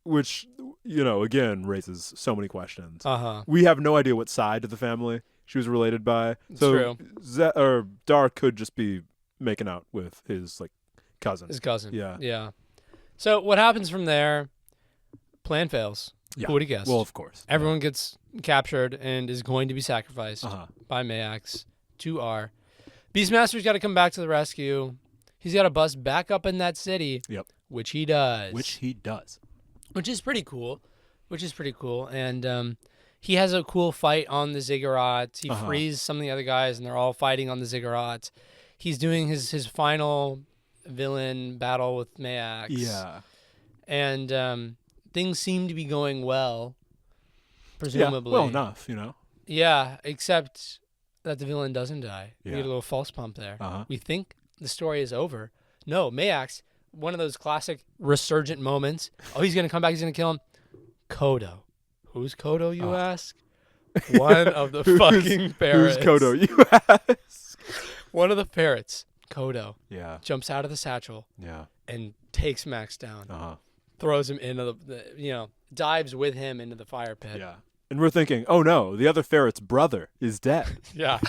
Which, again, raises so many questions. Uh-huh. We have no idea what side of the family she was related by. True. So Dar could just be making out with his cousin. His cousin. Yeah. Yeah. So what happens from there? Plan fails. Yeah. Who would have guessed? Well, of course. Everyone gets captured and is going to be sacrificed by Mayax to R. Beastmaster's got to come back to the rescue. He's got to bust back up in that city. Yep. Which he does. Which is pretty cool. And he has a cool fight on the ziggurats. He frees some of the other guys, and they're all fighting on the ziggurats. He's doing his final villain battle with Mayax. Yeah. And things seem to be going well, presumably. Yeah, well enough, Yeah, except that the villain doesn't die. Yeah. We get a little false pump there. Uh-huh. We think the story is over. No, Mayax, one of those classic resurgent moments. Oh, he's going to come back. He's going to kill him. Kodo. Who's Kodo, you ask? One of the fucking ferrets. Who's Kodo, you ask? One of the ferrets, Kodo, jumps out of the satchel Yeah. and takes Max down. Uh-huh. Throws him into dives with him into the fire pit. Yeah. And we're thinking, oh no, the other ferret's brother is dead. Yeah.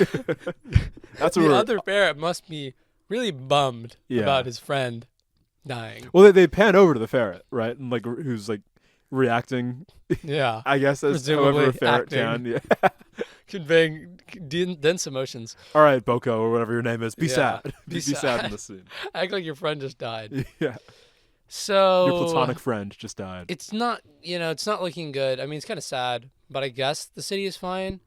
That's what the other ferret must be really bummed about his friend dying. Well, they pan over to the ferret, right? And who's reacting. Yeah. I guess as Presumably however a ferret acting. can. Yeah. Conveying dense emotions. All right, Boko, or whatever your name is. Be Yeah. sad. Be Be sad. sad in the scene. Act like your friend just died. Yeah. So Your platonic friend just died. it's not looking good. I mean, it's kind of sad, but I guess the city is fine,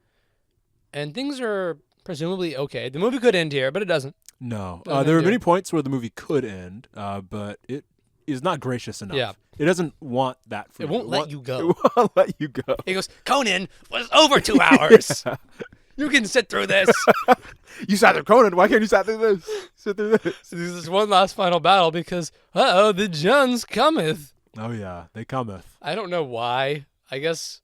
and things are presumably okay. The movie could end here, but it doesn't. No. Doesn't There are do many it. points where the movie could end, but it is not gracious enough. Yeah. It doesn't want that for It you. won't let you go. It won't let you go. He goes, Conan was over 2 hours. You can sit through this. You sat through Conan. Why can't you sit through this? Sit through this. So this is one last final battle because, the Juns cometh. Oh, yeah. They cometh. I don't know why. I guess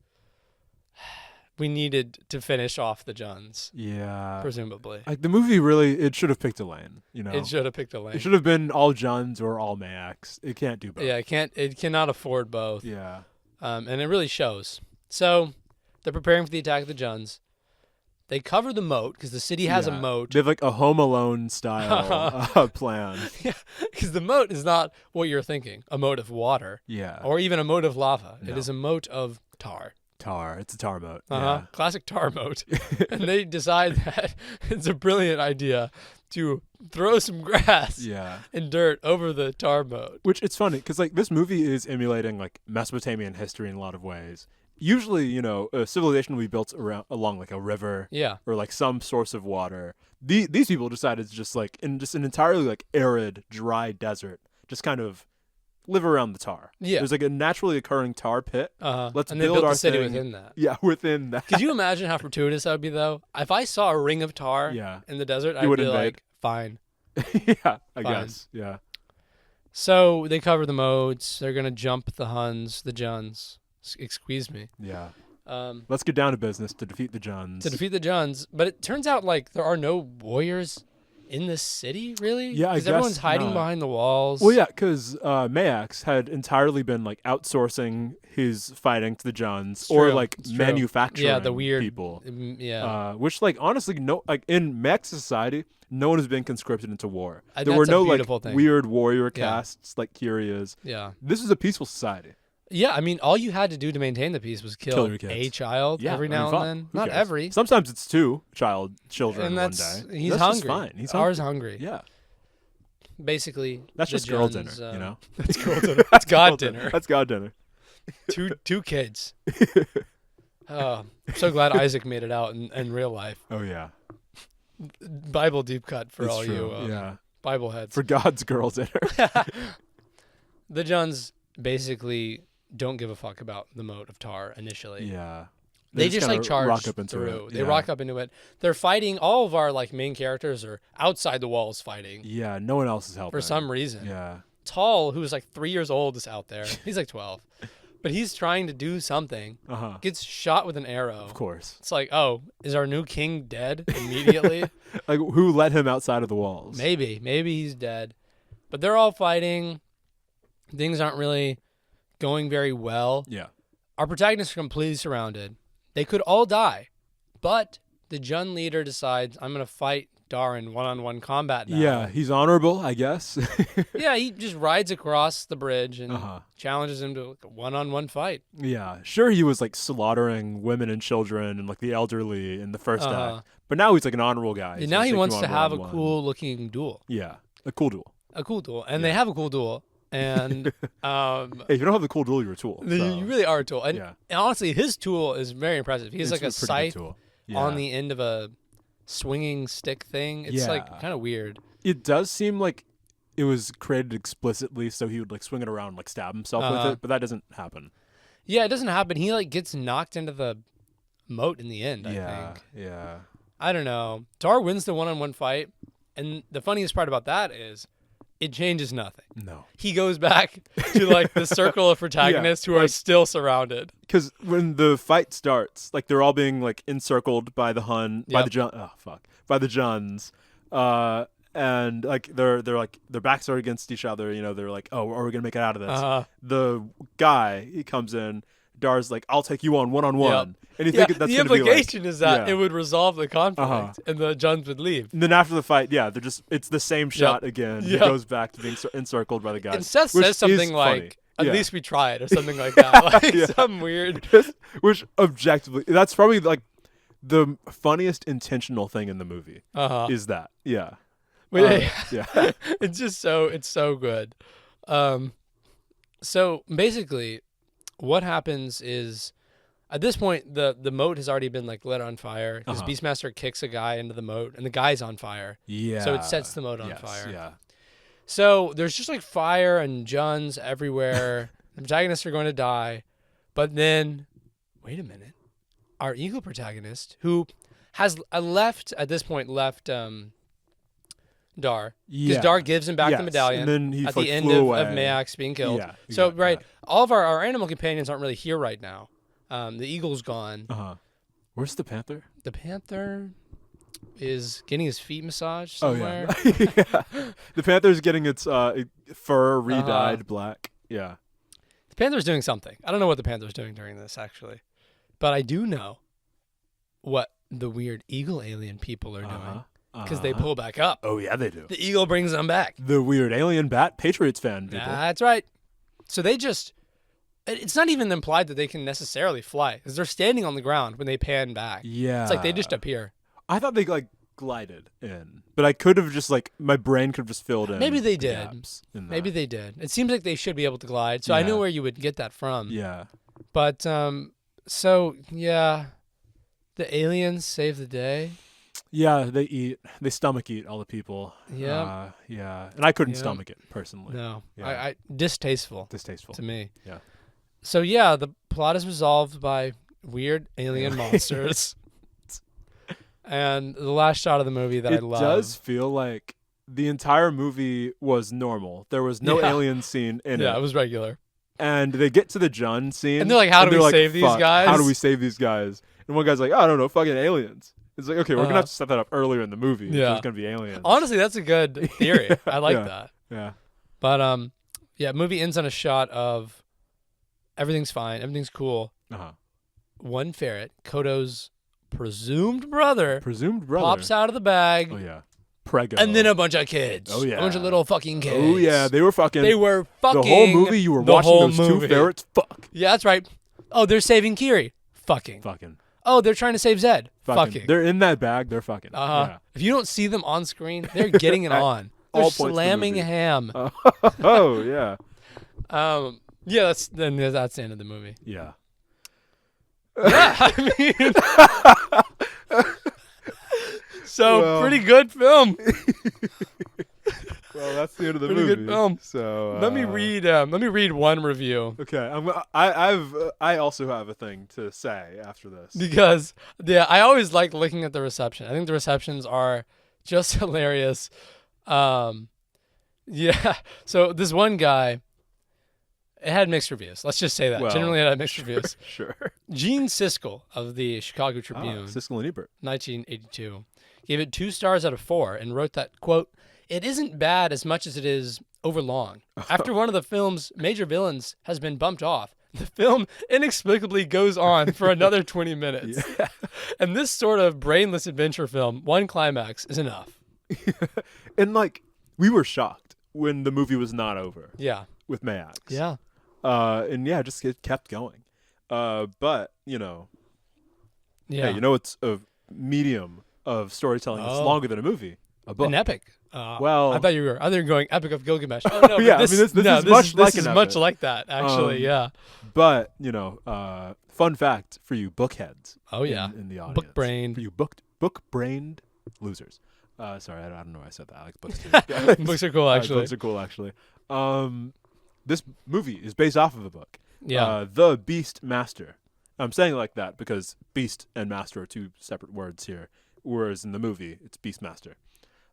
we needed to finish off the Juns, Yeah. presumably. The movie really, it should have picked a lane, It should have picked a lane. It should have been all Juns or all Mayax. It can't do both. Yeah, it cannot afford both. Yeah. And it really shows. So they're preparing for the attack of the Juns. They cover the moat because the city has a moat. They have a Home Alone style plan. Yeah, because the moat is not what you're thinking, a moat of water. Yeah. Or even a moat of lava. No. It is a moat of tar. Tar. It's a tar moat. Uh-huh. Classic tar moat. And they decide that it's a brilliant idea to throw some grass and dirt over the tar moat. Which it's funny because this movie is emulating Mesopotamian history in a lot of ways. Usually, a civilization will be built along a river or some source of water. These people decided to just in just an entirely arid, dry desert, just kind of live around the tar. Yeah. There's a naturally occurring tar pit. Let's and build they built our the city thing. within that. Yeah, within that. Could you imagine how fortuitous that would be, though? If I saw a ring of tar in the desert, I'd would be invade. like, fine. Yeah, I Fine. guess. Yeah. So they cover the moats. They're going to jump the Huns, the Juns. Excuse me. Yeah. To Let's get down to business to defeat the Juns. defeat the Juns. But it turns out, there are no warriors in the city, really? Yeah, I Because guess everyone's hiding not. behind the walls. Well, yeah, because Mayax had entirely been like outsourcing his fighting to the Juns, It's or true. like It's true. manufacturing Yeah, the weird people. Yeah. Which, like, honestly, no, like in Mayax society, no one has been conscripted into war. And There were that's a no like beautiful thing. weird warrior Yeah. castes like Kyrie is. Yeah. This is a peaceful society. Yeah, I mean, all you had to do to maintain the peace was kill your kids. a child Yeah, every I mean, now fuck, and then. who Not cares? every. Sometimes it's two children And one that's day. he's That's hungry. just fine. He's Ours hungry. hungry. Yeah, Basically, that's the just girl dinner. Juns, You know, That's girl dinner. That's God girl dinner. That's God dinner. two kids. Oh, I'm so glad Isaac made it out in real life. Oh yeah, Bible deep cut for it's all true. you Yeah, Bible heads. for God's girl dinner. The Juns basically don't give a fuck about the moat of Tar initially. Yeah. They just like kinda charge rock up into through. it. They Yeah. rock up into it. They're fighting. All of our like main characters are outside the walls fighting Yeah, no one else is helping. for some reason. Yeah. Tall, who's like 3 years old, is out there. He's like 12, but he's trying to do something. Uh-huh. Gets shot with an arrow. Of course. It's like, oh, is our new king dead immediately? Like, who let him outside of the walls? Maybe he's dead. But they're all fighting. Things aren't really going very well. Yeah. Our protagonists are completely surrounded. They could all die, but the Jun leader decides, I'm going to fight Dar in one-on-one combat now. Yeah, he's honorable, I guess. Yeah, he just rides across the bridge and Uh-huh. challenges him to like, a one-on-one fight. Yeah. Sure, he was like slaughtering women and children and like the elderly in the first Uh-huh. act. But now he's like an honorable guy. And He's now gonna he take wants you to on have a one-on-one. cool-looking duel. Yeah. A cool duel. A cool duel. And they have a cool duel. And Hey, if you don't have the cool duel, you're a tool. So. you really are a tool. And, Yeah. and honestly, his tool is very impressive. He's It's like a pretty good scythe tool. on Yeah. the end of a swinging stick thing. It's like Yeah. kind of weird. It does seem like it was created explicitly so he would like swing it around and like stab himself with Uh-huh. it, but that doesn't happen. Yeah, it doesn't happen. He like gets knocked into the moat in the end, I think. Yeah. I don't know. Dar wins the one-on-one fight, and the funniest part about that is it changes nothing. No. He goes back to like the circle of protagonists who are still surrounded. Because when the fight starts, like they're all being like encircled by the Hun, by Yep. the Jun, by the Juns, and like they're like their backs are against each other. You know, they're like, oh, are we gonna make it out of this? The guy he comes in, Dar's like, I'll take you on one-on-one, and you Yeah, think that's the gonna be like, implication is that yeah. it would resolve the conflict, Uh-huh. and the Juns would leave. And then after the fight, yeah, they're just it's the same shot again. He Yep. goes back to being encircled by the guys. And Seth which says is something funny. like, "At Yeah. least we tried," or something like that. Like Yeah. some weird. Which objectively, that's probably like the funniest intentional thing in the movie is that. Yeah. But Yeah. it's just it's so good. So basically, what happens is, at this point, the moat has already been like lit on fire because Beastmaster kicks a guy into the moat and the guy's on fire. Yeah. So it sets the moat on Yes, fire. Yeah. So there's just like fire and Juns everywhere. The protagonists are going to die, but then, wait a minute, our eagle protagonist, who has left Dar, because Yeah. Dar gives him back Yes, the medallion and then he at like, the end flew of away. Mayax being killed. Yeah, So exactly. right, all of our animal companions aren't really here right now. The eagle's gone. Where's the panther? The panther is getting his feet massaged Oh somewhere. yeah. The panther's getting its fur re-dyed black. Yeah. The panther's doing something. I don't know what the panther's doing during this actually, but I do know what the weird eagle alien people are doing because they pull back up. Oh yeah, they do. The eagle brings them back. The weird alien bat Patriots fan people. That's right. So they just. It's not even implied that they can necessarily fly because they're standing on the ground when they pan back. Yeah. It's like they just appear. I thought they like glided in, but I could have just like my brain could have just filled in. Maybe they the did. gaps in that. Maybe they did. It seems like they should be able to glide. So I knew Yeah. where you would get that from. Yeah. But so yeah, the aliens save the day. Yeah, they stomach eat all the people. Yeah. Yeah. And I couldn't Yeah. stomach it personally. No, Yeah. I distasteful Distasteful. to me. Yeah. So yeah, the plot is resolved by weird alien monsters. And the last shot of the movie that I love. It does feel like the entire movie was normal. There was no Yeah. alien scene in Yeah, it. it was regular. And they get to the Jun scene. And they're like, how do we they're save these "Fuck, guys?" How do we save these guys? And one guy's like, I don't know, fucking aliens. It's like, okay, we're gonna have to set that up earlier in the movie. If Yeah. there's gonna be aliens. Honestly, that's a good theory. I like that. Yeah. But yeah, movie ends on a shot of everything's fine, everything's cool. One ferret, Kodo's presumed brother, pops out of the bag. Oh yeah. Prego. And then a bunch of kids. Oh yeah. A bunch of little fucking kids. Oh yeah, they were fucking. They were fucking. The whole movie you were watching those two ferrets fuck. Yeah, that's right. Oh, they're saving Kiri. Fucking. Oh, they're trying to save Zed. Fucking. They're in that bag. They're fucking. Yeah. If you don't see them on screen, they're getting it on. They're all points slamming of the movie. ham. Oh yeah. Yeah, that's the end of the movie. Yeah. Yeah, I mean. So pretty good film. Well, that's the end of the Pretty movie. good film. So Let me read one review. Okay, I also have a thing to say after this. Because I always like looking at the reception. I think the receptions are just hilarious. Yeah. So this one guy, it had mixed reviews. Let's just say that. Well, Generally, it had mixed reviews. Sure. Gene Siskel of the Chicago Tribune, Siskel and Ebert, 1982, gave it 2 stars out of 4 and wrote that, quote, "It isn't bad as much as it is overlong. After one of the film's major villains has been bumped off, the film inexplicably goes on for another 20 minutes. Yeah. And this sort of brainless adventure film, one climax is enough." And like we were shocked when the movie was not over. Yeah. With Mayax. Yeah. And yeah, just it kept going. But Yeah. hey, it's a medium of storytelling that's longer than a movie. A book. An epic. Well, I thought you were going Epic of Gilgamesh. Oh, no, yeah, this, I mean, this is much like an much epic. like that, actually. Yeah. But fun fact for you bookheads. Oh yeah. In the audience. Book-brained. For you book-brained losers. Sorry, I don't know why I said that. I like books too. Books are cool, actually. Books are cool, actually. This movie is based off of a book. Yeah. The Beastmaster. I'm saying it like that because beast and master are 2 separate words here, whereas in the movie it's Beastmaster.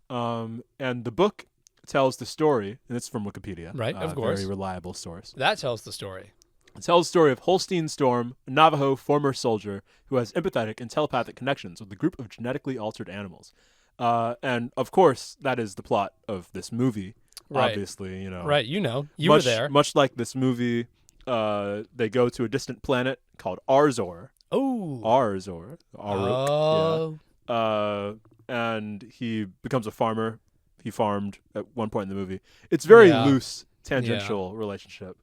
And the book tells the story, and it's from Wikipedia. Right, of course. Very reliable source. That tells the story. It tells the story of Holstein Storm, a Navajo former soldier who has empathetic and telepathic connections with a group of genetically altered animals. And of course, that is the plot of this movie. Right. Obviously, Right, you were there. Much like this movie, they go to a distant planet called Arzor. Oh. Arzor. Aruk. Oh. Yeah. And he becomes a farmer. He farmed at one point in the movie. It's very loose, tangential relationship.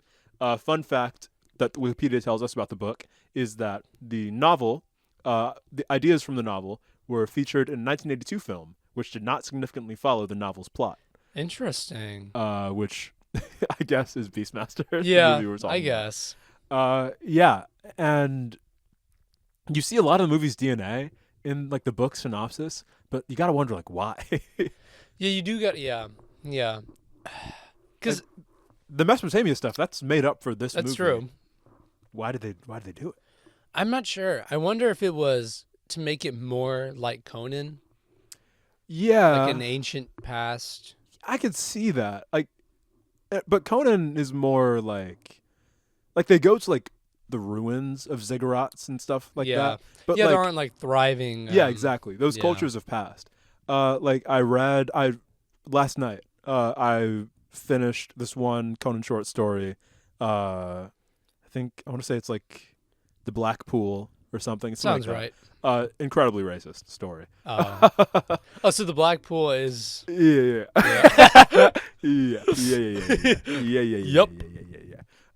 Fun fact that Wikipedia tells us about the book is that the novel, the ideas from the novel were featured in a 1982 film, which did not significantly follow the novel's plot. Interesting. Which I guess is Beastmaster. Yeah, the movie we're talking I guess. Yeah, and you see a lot of the movie's DNA in like the book synopsis, but you gotta wonder like why. Yeah, you do got yeah. Because the Mesopotamia stuff that's made up for this movie. that's true. Why did they do it? I'm not sure. I wonder if it was to make it more like Conan, Yeah, like an ancient past. I could see that. Like, but Conan is more like they go to like the ruins of ziggurats and stuff like that. But yeah, like, there aren't like thriving. yeah, exactly. Those cultures have passed. Like last night, I finished this one Conan short story. I think I want to say it's like the Black Pool or something. Sounds like right. Incredibly racist story. Oh, so the Black Pool is. Yeah. Yep.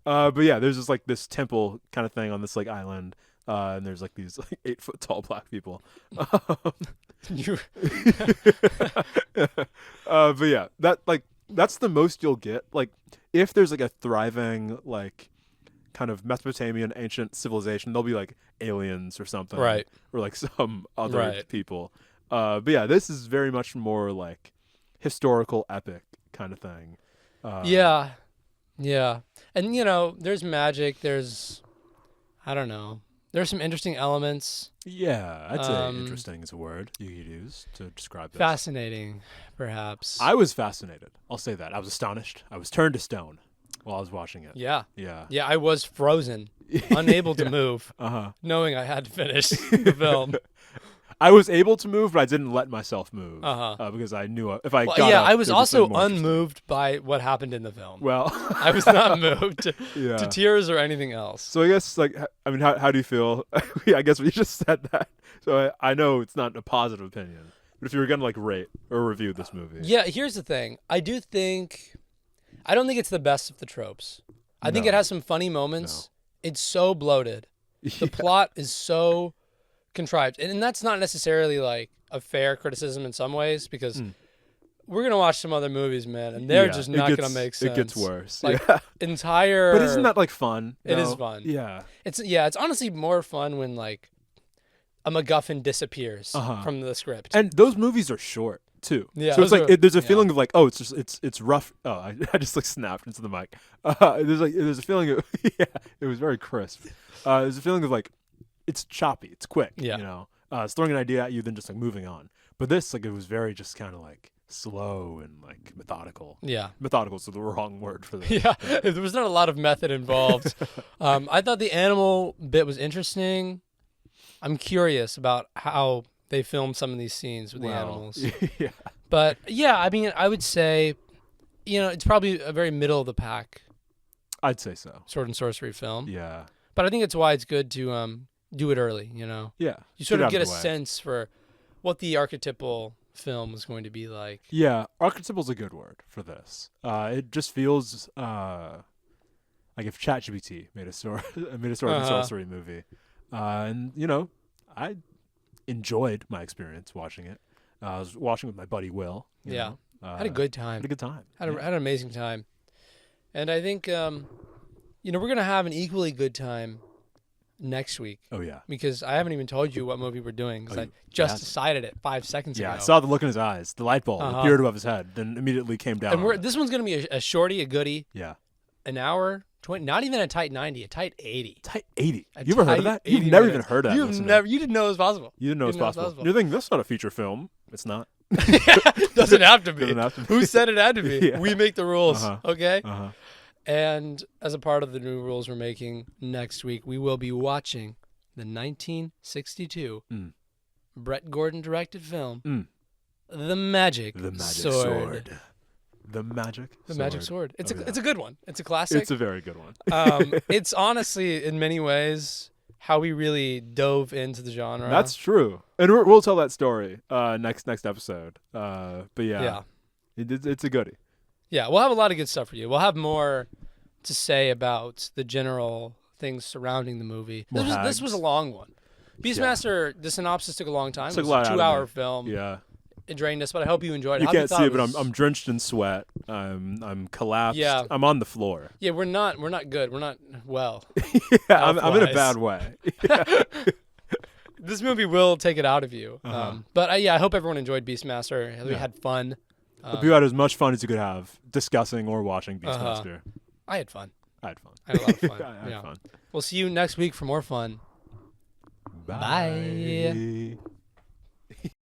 But yeah, there's just like this temple kind of thing on this like island, and there's like these like 8-foot tall black people. But yeah, that's the most you'll get. Like if there's like a thriving like kind of Mesopotamian ancient civilization, there'll be like aliens or something, Right. Or like some other Right. people. But yeah, this is very much more like historical epic kind of thing. Yeah. And there's magic, there's I don't know. There's some interesting elements. Yeah, I'd say interesting is a word you could use to describe this. Fascinating, perhaps. I was fascinated. I'll say that. I was astonished. I was turned to stone while I was watching it. Yeah. Yeah. Yeah, I was frozen, unable to move, Uh-huh. knowing I had to finish the film. I was able to move, but I didn't let myself move because I knew if I got up, I was there'd be also something more interesting. unmoved by what happened in the film. Well, I was not moved yeah. to tears or anything else. So I guess, like, I mean, how do you feel? I guess we just said that. So I know it's not a positive opinion, but if you were gonna like rate or review this movie, Yeah, here's the thing. I don't think it's the best of the tropes. I think No. it has some funny moments. It's so bloated. The Yeah. plot is so contrived. And that's not necessarily like a fair criticism in some ways because we're going to watch some other movies, man, and they're Yeah, just it not gets- going to make sense. It gets worse. Like yeah. entire But isn't that like fun? It is No? fun. Yeah. It's honestly more fun when like a MacGuffin disappears from the script. And those movies are short too. Yeah, So it's those like are- there's a yeah. feeling of like, oh, it's rough. Oh, I just like snapped into the mic. There's a feeling of yeah, it was very crisp. There's a feeling of like it's choppy, it's quick. Yeah. You know, it's throwing an idea at you, then just like moving on. But this like it was very just kind of like slow and like methodical. Yeah. Methodical is the wrong word for this. Yeah, there was not a lot of method involved. I thought the animal bit was interesting. I'm curious about how they filmed some of these scenes with the animals. Yeah. But yeah, I mean, I would say, it's probably a very middle of the pack I'd say so. sword and sorcery film. Yeah. But I think it's why it's good to do it early. You Yeah. sort Get of out get a the way. sense for what the archetypal film is going to be like. Yeah, archetypal's a good word for this. It just feels like if ChatGPT made a sword and sorcery movie, and I enjoyed my experience watching it. I was watching with my buddy Will. you Yeah. know. Had a good time. Had a good time. Had an amazing time. And I think, we're going to have an equally good time next week Oh yeah. because I haven't even told you what movie we're doing because Oh, I just hasn't. decided it 5 seconds Yeah, ago. I saw the look in his eyes. The light bulb appeared above his head, then immediately came down. And this one's going to be a shorty, a goodie, yeah. an hour, 20, not even a tight 90, a tight 80. Tight 80. A You ever heard of tight that? You've 80 never minutes. even heard that. You listener. didn't know it was possible. You didn't know it was didn't know it was possible. possible. You think that's not a feature film? It's not. Doesn't have to be. Doesn't have to be. Who said it had to be? Yeah. We make the rules, okay? Uh-huh. And as a part of the new rules we're making next week, we will be watching the 1962 Brett Gordon directed film, The Magic Sword. The Magic The Magic Sword. It's Oh, it's a good one. It's a classic. It's a very good one. It's honestly, in many ways, how we really dove into the genre. That's true, and we'll tell that story next episode. But yeah, it's a goodie. Yeah, we'll have a lot of good stuff for you. We'll have more to say about the general things surrounding the movie. More This was a hags. long one. Beastmaster, the synopsis took a long time. Took It a lot was a out of 2-hour me. film. Yeah, It drained us, but I hope you enjoyed it. you How have can't thought see it, but was- I'm drenched in sweat. I'm collapsed. Yeah. I'm on the floor. Yeah, we're not good. We're not well. Yeah, I'm in a Health-wise. bad way. This movie will take it out of you. Uh-huh. But I hope everyone enjoyed Beastmaster. We had fun. Hope you had as much fun as you could have discussing or watching Beastmaster. I had fun. I had fun. I had a lot of fun. I had fun. We'll see you next week for more fun. Bye. Bye.